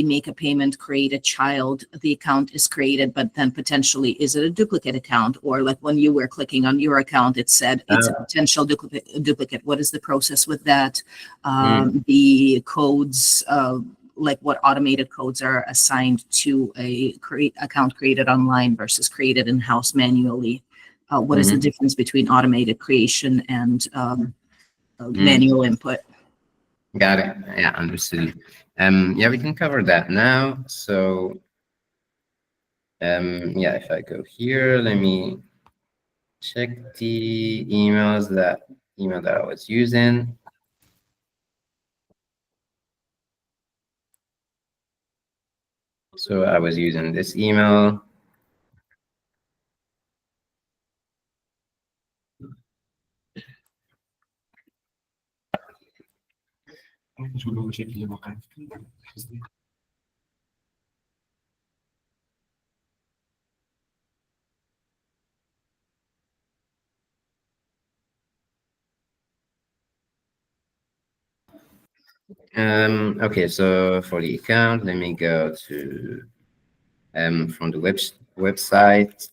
make a payment, create a child, the account is created, but then potentially is it a duplicate account? Or like when you were clicking on your account, it said it's a potential duplicate. What is the process with that? The codes, like what automated codes are assigned to a account created online versus created in-house manually? What is the difference between automated creation and manual input? Got it. Yeah, understood. Yeah, we can cover that now. So, yeah, if I go here, let me check the email that I was using. So I was using this email. Okay, so for the account, let me go to from the website.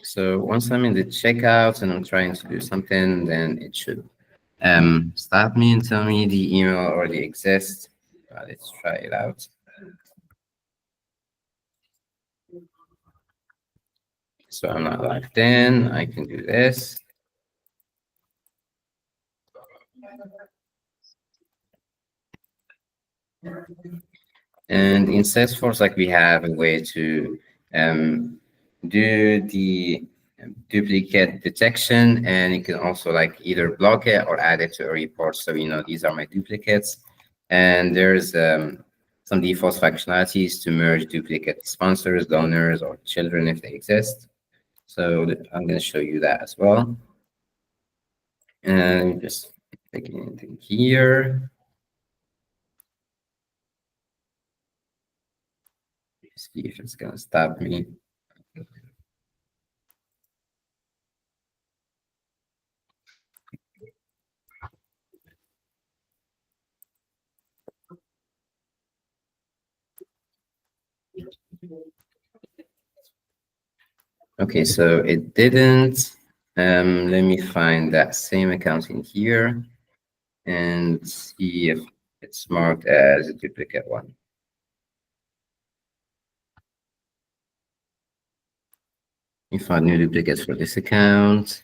So once I'm in the checkout and I'm trying to do something, then it should stop me and tell me the email already exists. Let's try it out. So I'm not logged in. I can do this. And in Salesforce, like we have a way to do the duplicate detection, and you can also like either block it or add it to a report. So, you know, these are my duplicates. And there's some default functionalities to merge duplicate sponsors, donors, or children if they exist. So I'm going to show you that as well. And just click anything here. See if it's going to stop me. Okay, so it didn't. Let me find that same account in here and see if it's marked as a duplicate one. You find new duplicates for this account.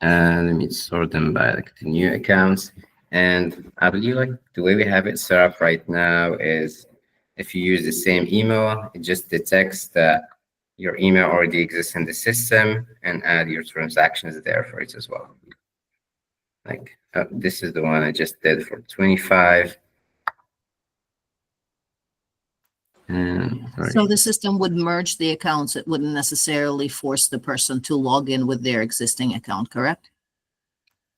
And let me sort them by like the new accounts. And I believe like the way we have it set up right now is if you use the same email, it just detects that your email already exists in the system and add your transactions there for it as well. Like this is the one I just did for 25. So the system would merge the accounts. It wouldn't necessarily force the person to log in with their existing account, correct?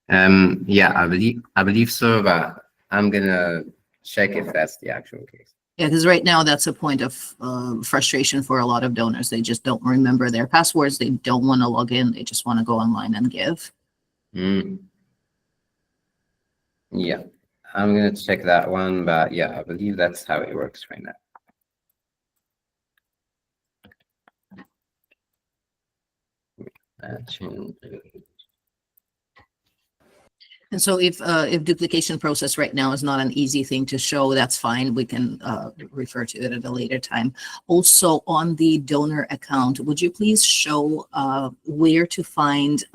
Yeah, I believe so, but I'm gonna check if that's the actual case. Yeah, because right now that's a point of frustration for a lot of donors. They just don't remember their passwords. They don't want to log in. They just want to go online and give. Yeah, I'm gonna check that one, but yeah, I believe that's how it works right now. And so if duplication process right now is not an easy thing to show, that's fine. We can refer to it at a later time. Also on the donor account, would you please show where to find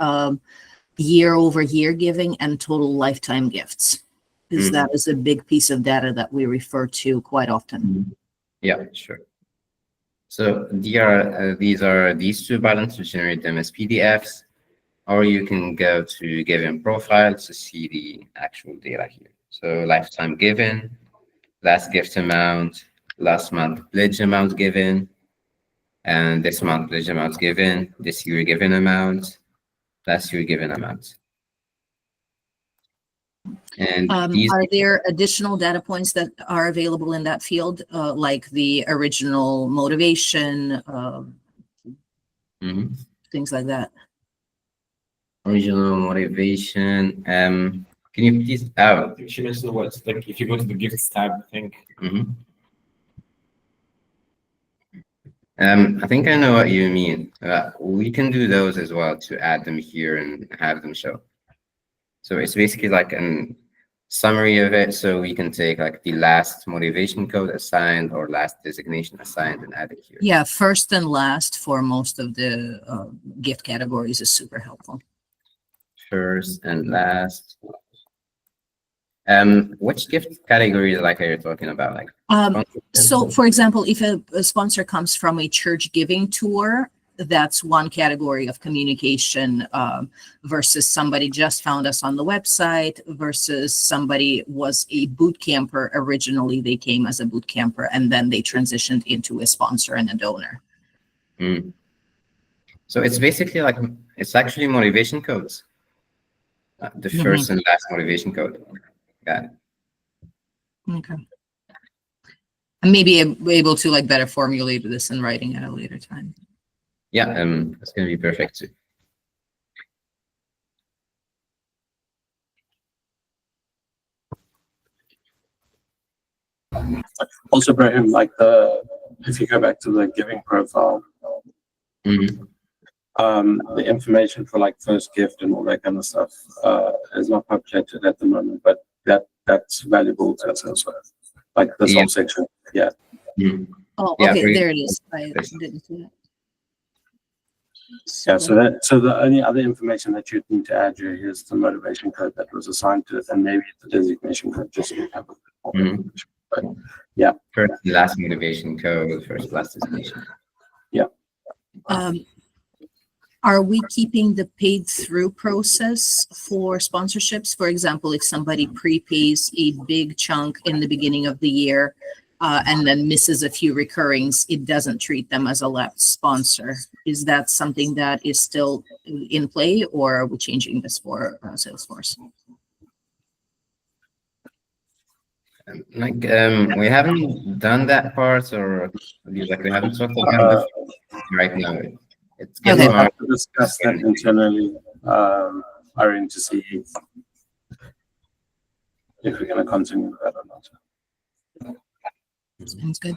year-over-year giving and total lifetime gifts? Because that is a big piece of data that we refer to quite often. Yeah, sure. So these are these two buttons to generate them as PDFs, or you can go to given profile to see the actual data here. So lifetime given, last gift amount, last month pledge amount given, and this month pledge amount given, this year given amount, last year given amount. And are there additional data points that are available in that field, like the original motivation, things like that? Original motivation. Can you please? Oh, she mentioned the words. Like if you go to the gifts tab, I think. I think I know what you mean. We can do those as well to add them here and have them show. So it's basically like a summary of it. So we can take like the last motivation code assigned or last designation assigned and add it here. Yeah, first and last for most of the gift categories is super helpful. First and last. Which gift categories like are you talking about? Like so for example, if a sponsor comes from a church giving tour, that's one category of communication versus somebody just found us on the website versus somebody was a boot camper. Originally, they came as a boot camper and then they transitioned into a sponsor and a donor. So it's basically like, it's actually motivation codes. The first and last motivation code. Got it. Okay. And maybe able to like better formulate this in writing at a later time. Yeah, that's gonna be perfect too. Also, Brahim, like if you go back to the giving profile, the information for like first gift and all that kind of stuff is not populated at the moment, but that's valuable to us as well. Like this whole section, yeah. Oh, okay, there it is. I didn't see that. Yeah, so the only other information that you'd need to add here is the motivation code that was assigned to it, and maybe the designation code, just so you have a bit more information. But yeah, first and last motivation code, first last designation. Yeah. Are we keeping the paid through process for sponsorships? For example, if somebody prepays a big chunk in the beginning of the year and then misses a few recurrings, it doesn't treat them as a lapsed sponsor. Is that something that is still in play, or are we changing this for Salesforce? Like we haven't done that part, or like we haven't talked about it right now. It's getting hard to discuss that internally, Irene, to see if we're going to continue with that or not. Sounds good.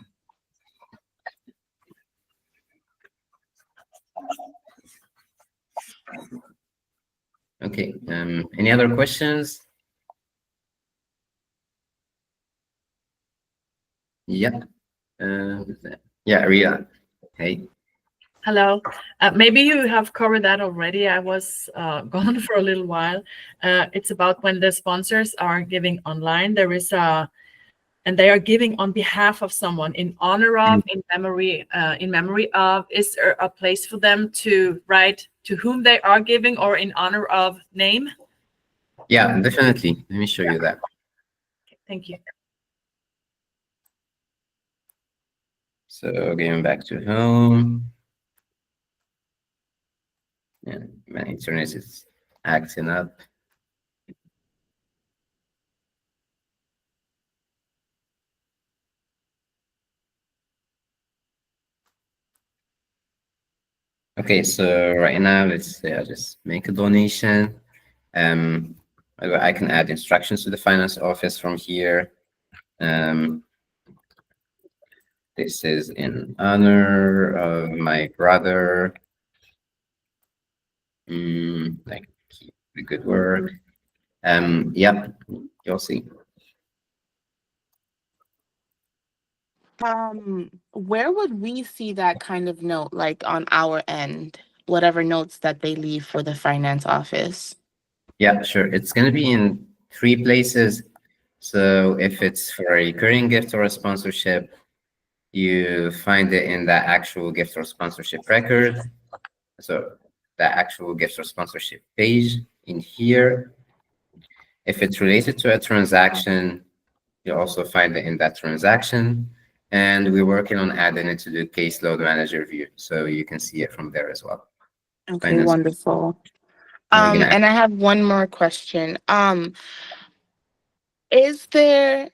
Okay. Any other questions? Yeah. Yeah, Ria. Hey. Hello. Maybe you have covered that already. I was gone for a little while. It's about when the sponsors are giving online, there is and they are giving on behalf of someone in honor of, in memory of. Is there a place for them to write to whom they are giving or in honor of name? Yeah, definitely. Let me show you that. Okay, thank you. So going back to home. Yeah, my internet is acting up. Okay, so right now, let's say I just make a donation. I can add instructions to the finance office from here. This is in honor of my brother. Like, keep the good work. Yep, you'll see. Where would we see that kind of note, like on our end, whatever notes that they leave for the finance office? Yeah, sure. It's going to be in 3 places. So if it's for a recurring gift or a sponsorship, you find it in the actual gift or sponsorship record. So the actual gift or sponsorship page in here. If it's related to a transaction, you also find it in that transaction. And we're working on adding it to the caseload manager view, so you can see it from there as well. Okay, Finance. wonderful. And we're gonna And I have one more question. Is there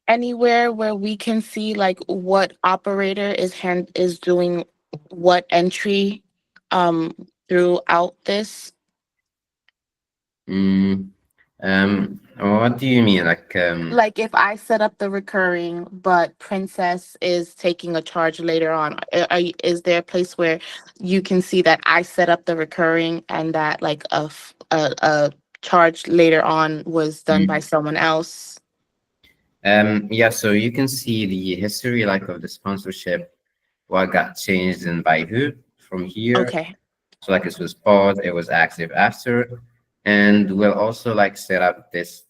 anywhere where we can see like what operator is doing what entry throughout this? What do you mean? Like if I set up the recurring, but Princess is taking a charge later on, is there a place where you can see that I set up the recurring and that like a charge later on was done by someone else? Yeah, so you can see the history like of the sponsorship, what got changed and by who from here. Okay. So like this was paused, it was active after, and we'll also like set up this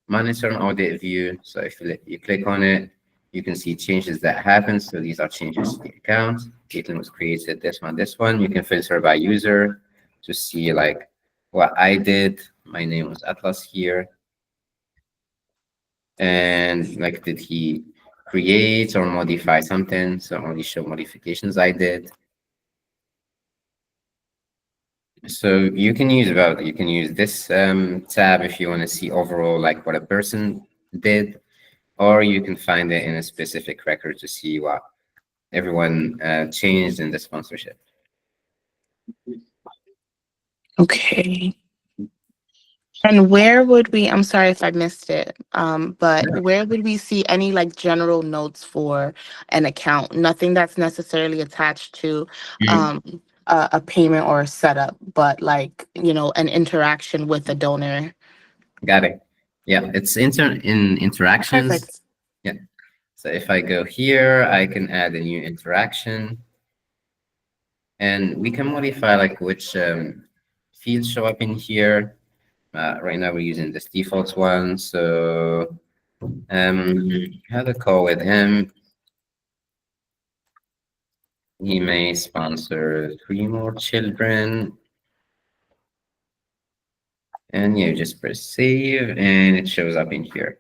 monitor and audit view. So if you click on it, you can see changes that happen. So these are changes to the account. Caitlin was created, this one. You can filter by user to see like what I did. My name was Atlas here. And like, did he create or modify something? So only show modifications I did. So you can use both. You can use this tab if you want to see overall like what a person did, or you can find it in a specific record to see what everyone changed in the sponsorship. Okay. And where would we, I'm sorry if I missed it, but where would we see any like general notes for an account? Nothing that's necessarily attached to a payment or a setup, but like, you know, an interaction with a donor. Got it. Yeah, it's in interactions. Perfect. Yeah. So if I go here, I can add a new interaction. And we can modify like which fields show up in here. Right now we're using this default one. So had a call with him. He may sponsor 3 more children. And you just press save and it shows up in here.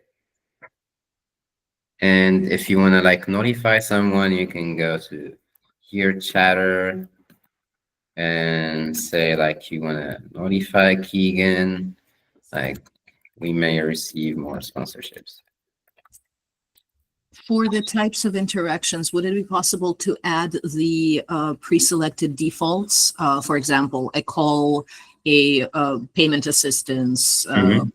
And if you want to like notify someone, you can go to here, chatter, and say like you want to notify Keegan, like we may receive more sponsorships. For the types of interactions, would it be possible to add the pre-selected defaults? For example, a call, a payment assistance,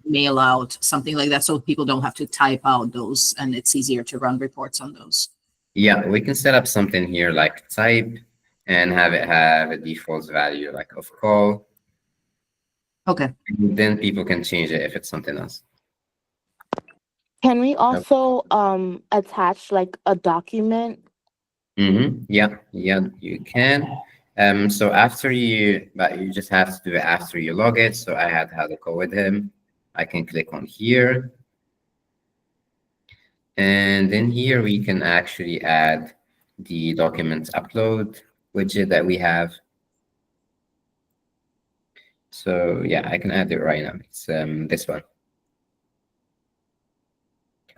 mail out, something like that, so people don't have to type out those and it's easier to run reports on those. Yeah, we can set up something here like type and have it have a default value like of call. Okay. And then people can change it if it's something else. Can we also attach like a document? Yeah, you can. So but you just have to do it after you log it. So I had a call with him. I can click on here. And then here we can actually add the documents upload widget that we have. So yeah, I can add it right now. It's this one.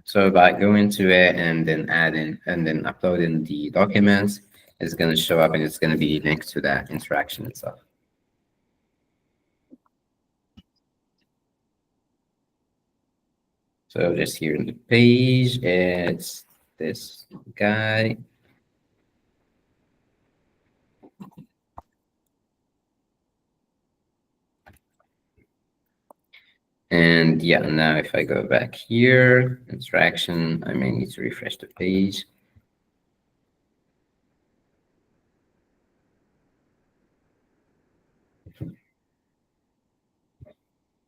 So by going to it and then adding and then uploading the documents, it's going to show up and it's going to be linked to that interaction itself. So just here in the page, it's this guy. And yeah, now if I go back here, interaction, I may need to refresh the page.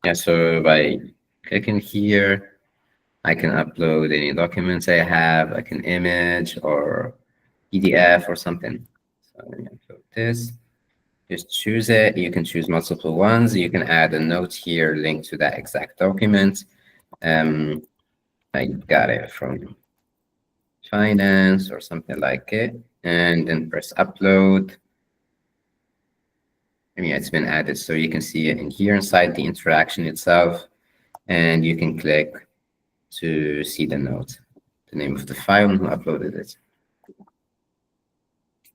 Yeah, so by clicking here, I can upload any documents I have, like an image or PDF or something. So let me upload this. Just choose it. You can choose multiple ones. You can add a note here linked to that exact document. I got it from finance or something like it, and then press upload. I mean, it's been added, so you can see it in here inside the interaction itself, and you can click to see the note, the name of the file and who uploaded it.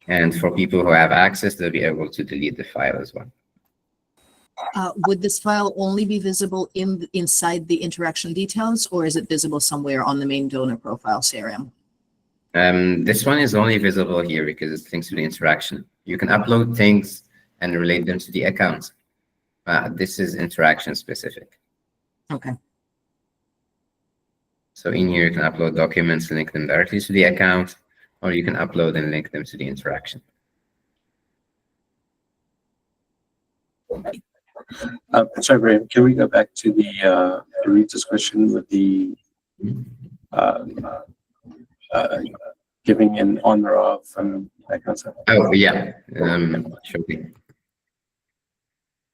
And for people who have access, they'll be able to delete the file as well. Would this file only be visible inside the interaction details, or is it visible somewhere on the main donor profile CRM? This one is only visible here because it's linked to the interaction. You can upload things and relate them to the account. This is interaction specific. Okay. So in here, you can upload documents and link them directly to the account, or you can upload and link them to the interaction. Sorry, Graham, can we go back to the Rita's question with the giving in honor of that kind of stuff? Oh, yeah, sure.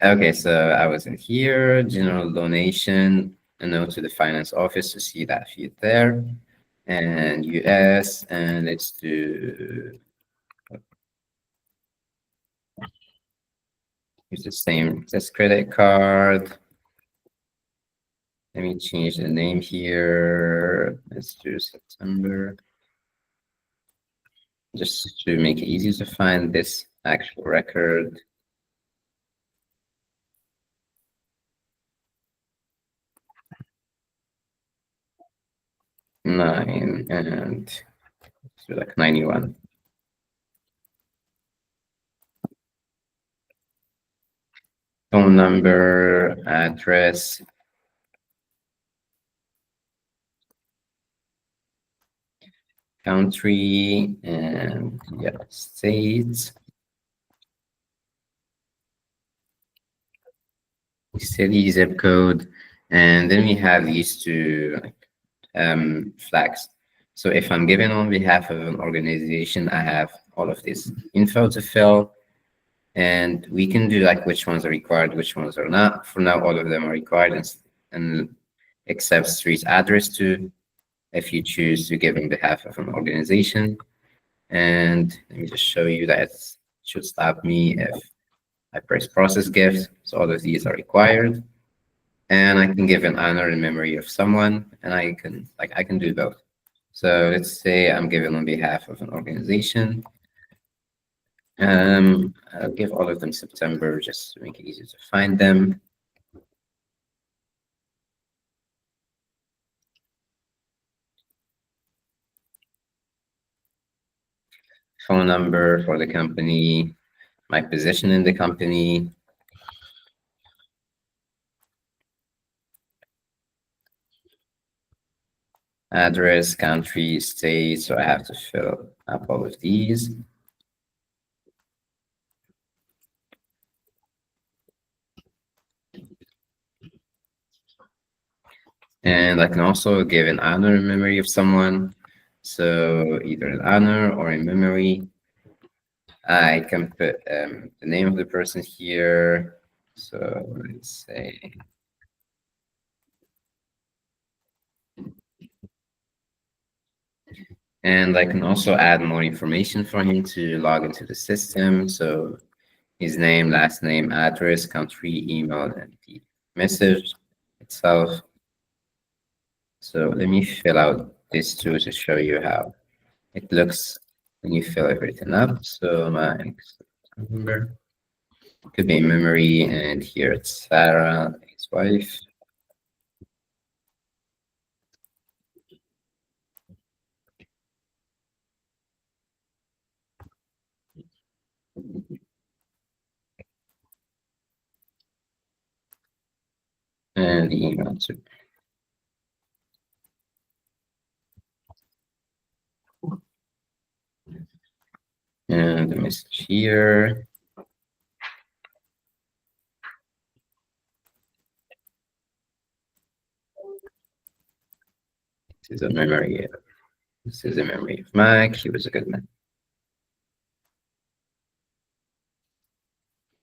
Okay, so I was in here, general donation, a note to the finance office to see that feed there, and US, and let's do use the same, this credit card. Let me change the name here. Let's do September. Just to make it easy to find this actual record. Nine and so like 91. Phone number, address. Country and yeah, states. City, zip code, and then we have these two flags. So if I'm giving on behalf of an organization, I have all of this info to fill, and we can do like which ones are required, which ones are not. For now, all of them are required, and except street address too, if you choose to give on behalf of an organization. And let me just show you that it should stop me if I press process gift. So all of these are required. And I can give an honor in memory of someone, and I can do both. So let's say I'm giving on behalf of an organization. I'll give all of them September just to make it easier to find them. Phone number for the company, my position in the company. Address, country, state, so I have to fill up all of these. And I can also give an honor in memory of someone. So either an honor or in memory. I can put the name of the person here. So let's say and I can also add more information for him to log into the system. So his name, last name, address, country, email, and the message itself. So let me fill out this too to show you how it looks when you fill everything up. So my number could be in memory, and here it's Sarah, his wife. And the email too. And the message here. This is a memory. This is a memory of Mike. He was a good man.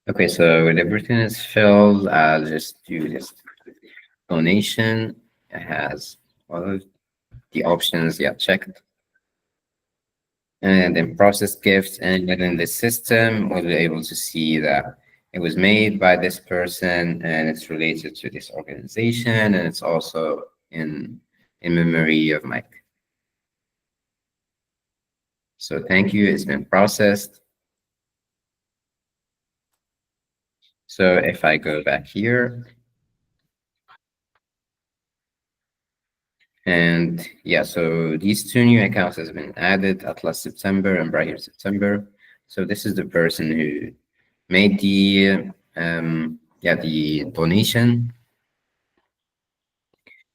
Okay, so when everything is filled, I'll just do this donation. It has all of the options checked. And then process gifts, and within the system, we'll be able to see that it was made by this person and it's related to this organization, and it's also in memory of Mike. So thank you, it's been processed. So if I go back here, and yeah, so these two new accounts has been added, Atlas September and Brighter September. So this is the person who made the the donation.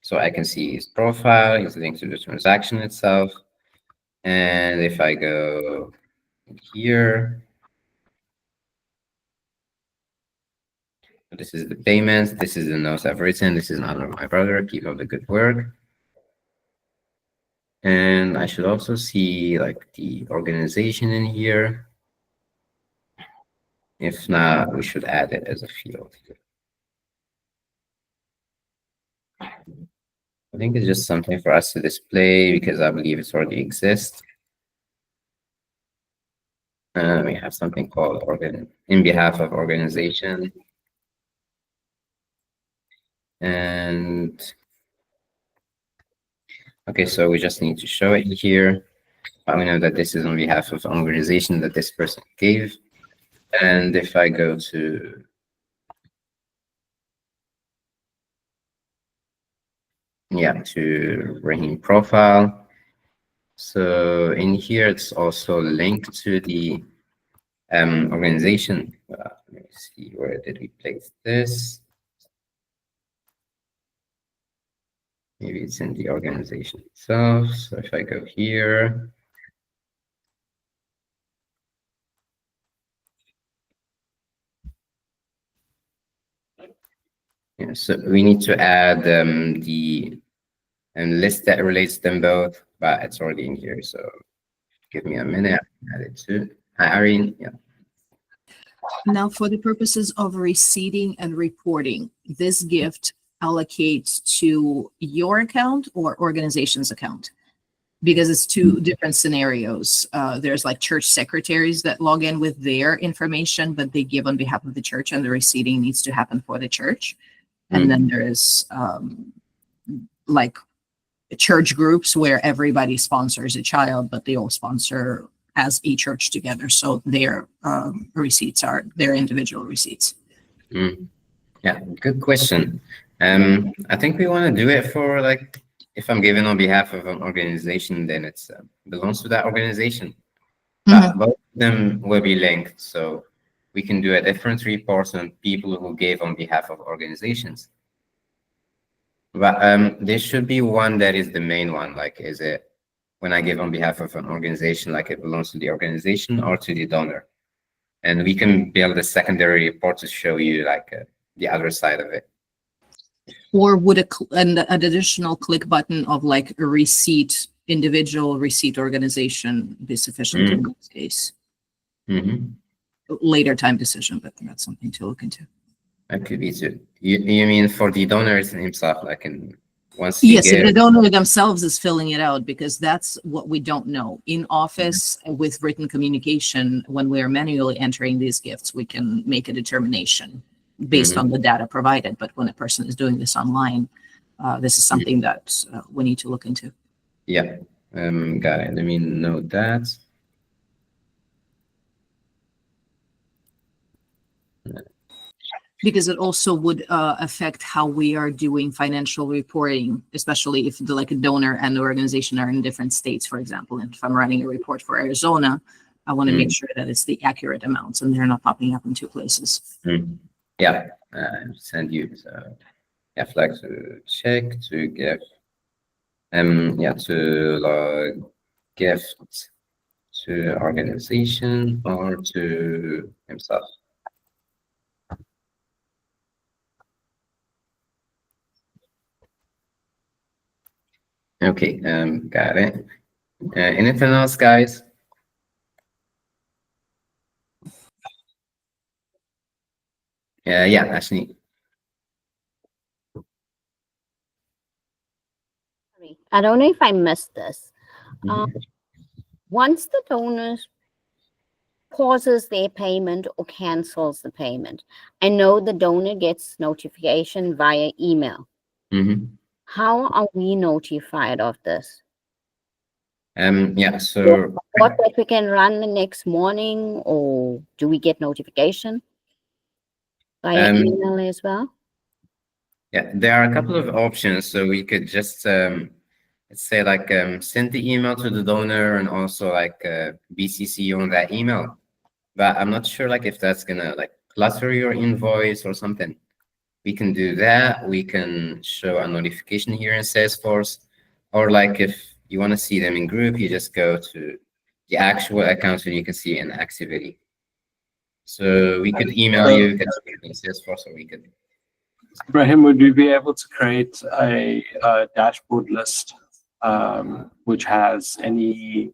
So I can see his profile, his link to the transaction itself. And if I go here, this is the payments, this is the notes I've written, this is an honor of my brother, keep up the good work. And I should also see like the organization in here. If not, we should add it as a field. I think it's just something for us to display because I believe it already exists. We have something called in behalf of organization. And okay, so we just need to show it here. We know that this is on behalf of an organization that this person gave. And if I go to Rahim profile. So in here, it's also linked to the organization. Let me see, where did we place this? Maybe it's in the organization itself. So if I go here, so we need to add the list that relates them both, but it's already in here. So give me a minute. Add it to Irene. Yeah. Now, for the purposes of receiving and reporting, this gift allocates to your account or organization's account? Because it's two different scenarios. There's like church secretaries that log in with their information, but they give on behalf of the church, and the receiving needs to happen for the church. And then there is like church groups where everybody sponsors a child, but they all sponsor as a church together. So their receipts are their individual receipts. Yeah, good question. I think we want to do it for like, if I'm given on behalf of an organization, then it's belongs to that organization. Both of them will be linked, so we can do a different report on people who gave on behalf of organizations. But there should be one that is the main one. Like, is it when I give on behalf of an organization, like it belongs to the organization or to the donor? And we can build a secondary report to show you like the other side of it. Or would an additional click button of like a receipt, individual receipt organization be sufficient in this case? Later time decision, but that's something to look into. That could be too. You mean for the donors himself, like once you Yes, if give. the donor themselves is filling it out, because that's what we don't know. In office with written communication, when we are manually entering these gifts, we can make a determination based on the data provided. But when a person is doing this online, this is something that we need to look into. Yeah, got it. Let me note that. Because it also would affect how we are doing financial reporting, especially if like a donor and the organization are in different states, for example. And if I'm running a report for Arizona, I want to make sure that it's the accurate amounts and they're not popping up in two places. Yeah, send you. So yeah, flag to check to give. Yeah, to log gift to organization or to himself. Okay, got it. Anything else, guys? Yeah, Ashley. I don't know if I missed this. Once the donor pauses their payment or cancels the payment, I know the donor gets notification via email. How are we notified of this? Yeah, so what we can run the next morning, or do we get notification via email as well? Yeah, there are a couple of options. So we could just let's say like send the email to the donor and also like BCC on that email. But I'm not sure like if that's gonna like clutter your invoice or something. We can do that. We can show a notification here in Salesforce, or like if you want to see them in group, you just go to the actual account and you can see an activity. So we could email you, you can see it in Salesforce, or we could. Ibrahim, would we be able to create a dashboard list which has any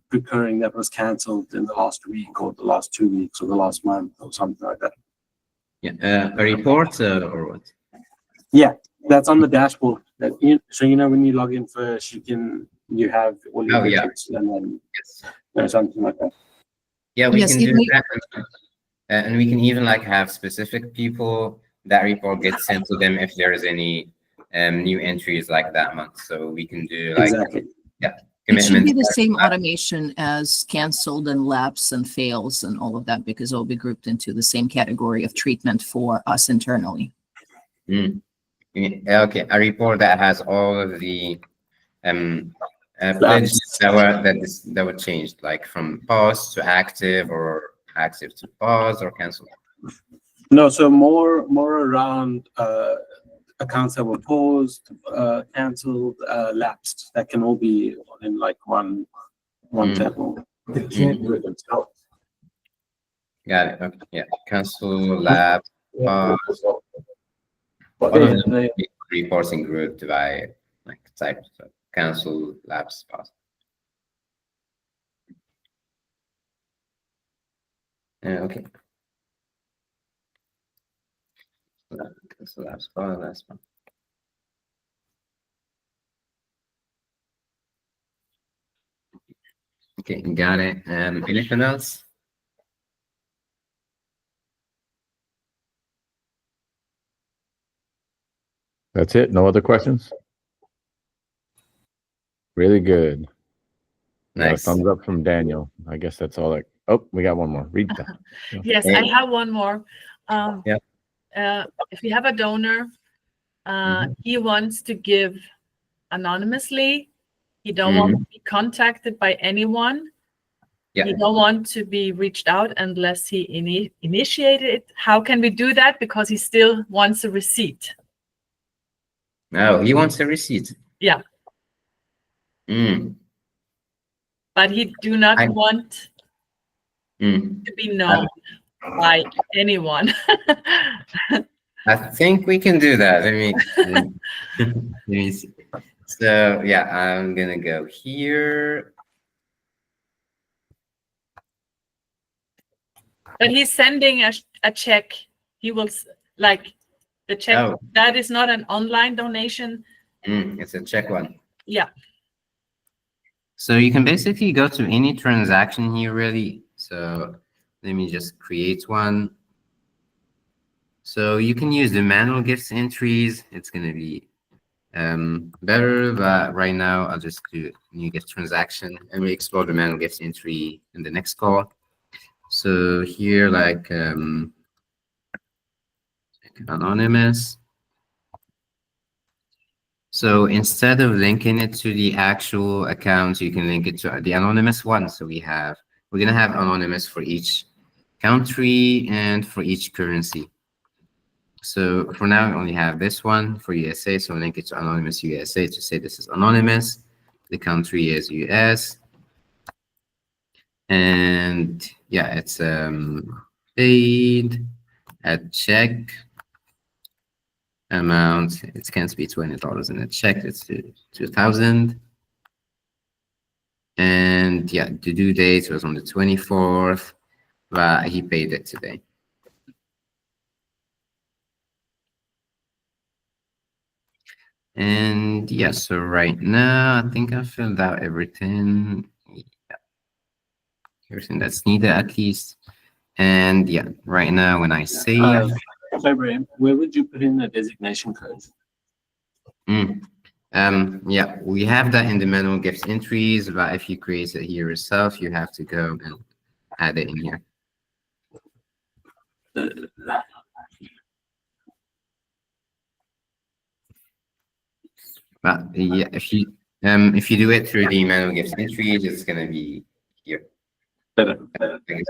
recurring that was cancelled in the last week or the last 2 weeks or the last month or something like that? Yeah, a report or what? Yeah, that's on the dashboard. So when you log in first, you have all your widgets and then something like that. Yeah, we can do that. And we can even like have specific people that report gets sent to them if there is any new entries like that month. So we can do like It should be the same automation as canceled and lapse and fails and all of that, because it'll be grouped into the same category of treatment for us internally. Okay, a report that has all of the pledges that were changed, like from pause to active or active to pause or cancel. No, so more around accounts that were paused, canceled, lapsed. That can all be in like one table. It can't do it themselves. Got it. Okay. Yeah. Cancel, lapse, pause. All of them reporting grouped by like type. So cancel, lapse, pause. Okay. So that's fine. That's fine. Okay, got it. Anything else? That's it. No other questions? Really good. Nice. Thumbs up from Daniel. I guess that's all. Oh, we got one more. Read that. Yes, I have one more. If you have a donor, he wants to give anonymously. He don't want to be contacted by anyone. He don't want to be reached out unless he initiated it. How can we do that? Because he still wants a receipt. No, he wants a receipt. Yeah. But he do not want to be known by anyone. I think we can do that. Let me see. So yeah, I'm gonna go here. But he's sending a check. He will like the check. Oh. That is not an online donation. It's a check one. Yeah. So you can basically go to any transaction here, really. So let me just create one. So you can use the manual gifts entries. It's going to be better, but right now I'll just do new gift transaction, and we explore the manual gifts entry in the next call. So here, like anonymous. So instead of linking it to the actual account, you can link it to the anonymous one. So we're gonna have anonymous for each country and for each currency. So for now, we only have this one for USA. So link it to anonymous USA to say this is anonymous. The country is US. And yeah, it's paid at check. Amount, it can't be $20 in a check, it's 2,000. And yeah, the due date was on the 24th, but he paid it today. And yeah, so right now I think I filled out everything. Yeah. Everything that's needed at least. And yeah, right now when I save, Sorry, where would you put in the designation code? Yeah, we have that in the manual gifts entries, but if you create it here yourself, you have to go and add it in here. But yeah, if you do it through the manual gifts entries, it's gonna be here. Better. Okay.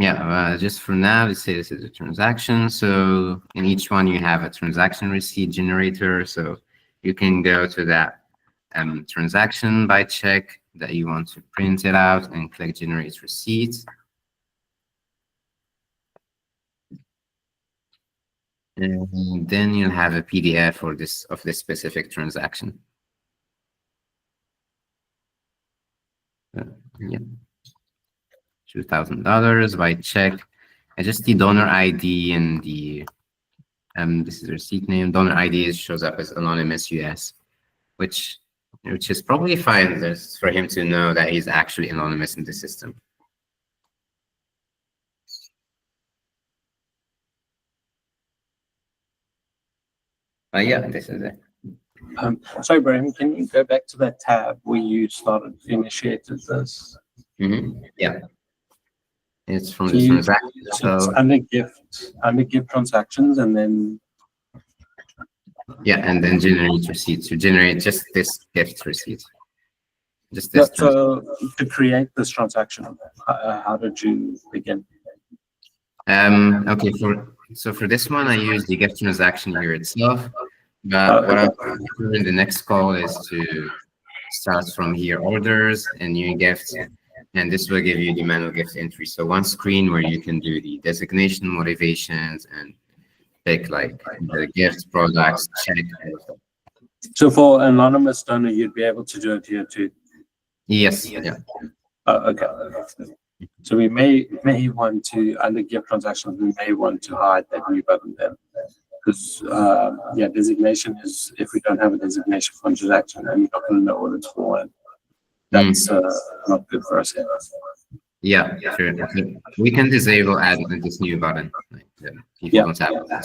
Yeah, just for now, let's say this is a transaction. So in each one, you have a transaction receipt generator. So you can go to that transaction by check that you want to print it out and click generate receipt. And then you'll have a PDF for this specific transaction. Yeah. $2,000 by check. I just the donor ID and the this is receipt name. Donor ID shows up as anonymous US, which is probably fine just for him to know that he's actually anonymous in the system. But yeah, this is it. Sorry, Brahim, can you go back to that tab where you initiated this? Yeah. It's from the transaction. So under gift transactions, and then yeah, and then generate receipt to generate just this gift receipt. Just this. So to create this transaction, how did you begin? Okay, for this one, I use the gift transaction here itself. But what I'll do in the next call is to start from here, orders and new gifts. And this will give you the manual gift entry. So one screen where you can do the designation, motivations, and pick like the gifts, products, check. So for anonymous donor, you'd be able to do it here too. Yes. Yeah. Okay. So we may want to, under gift transactions, we may want to hide that new button then. Because yeah, designation is, if we don't have a designation for a transaction and we're not going to know what it's for, and that's not good for us here. Yeah, sure. We can disable add this new button. Like, people don't have that.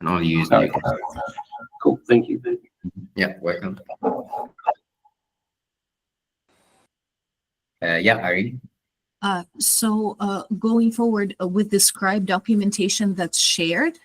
And all use new. Cool, thank you. Yeah, welcome. Yeah, Ari. So going forward with the scribe documentation that's shared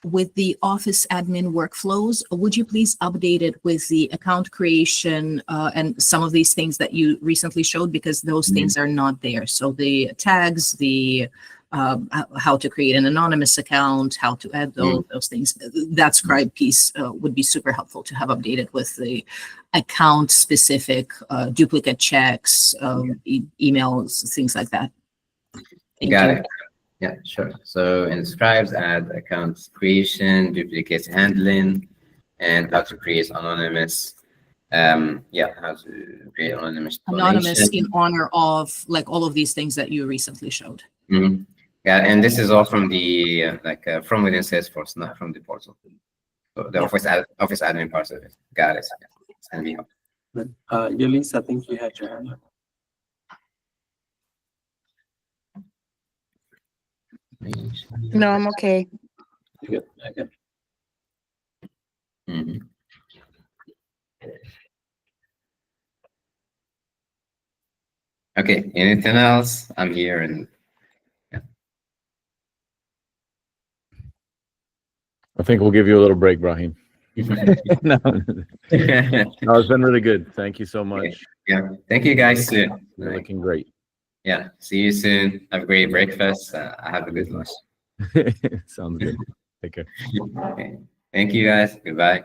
with the office admin workflows, would you please update it with the account creation and some of these things that you recently showed, because those things are not there. So the tags, the how to create an anonymous account, how to add those things, that scribe piece would be super helpful to have updated with the account specific duplicate checks, emails, things like that. Thank Got you. it. Yeah, sure. So in Scribes, add account creation, duplicate handling, and how to create anonymous. Yeah, how to create anonymous Anonymous donation. in honor of like all of these things that you recently showed. Mm-hmm. Yeah, and this is all from the from within Salesforce, not from the portal. So the office admin part of it. Got it. It's gonna be helpful. Yelise, I think you had your hand up. No, I'm okay. Good. Okay. Mm-hmm. Okay, anything else? I'm here and I think we'll give you a little break, Brahim. No, it's been really good. Thank you so much. Yeah, thank you guys too. You're looking great. Yeah, see you soon. Have a great breakfast. Have a good lunch. Sounds good. Take care. Okay. Thank you guys. Goodbye.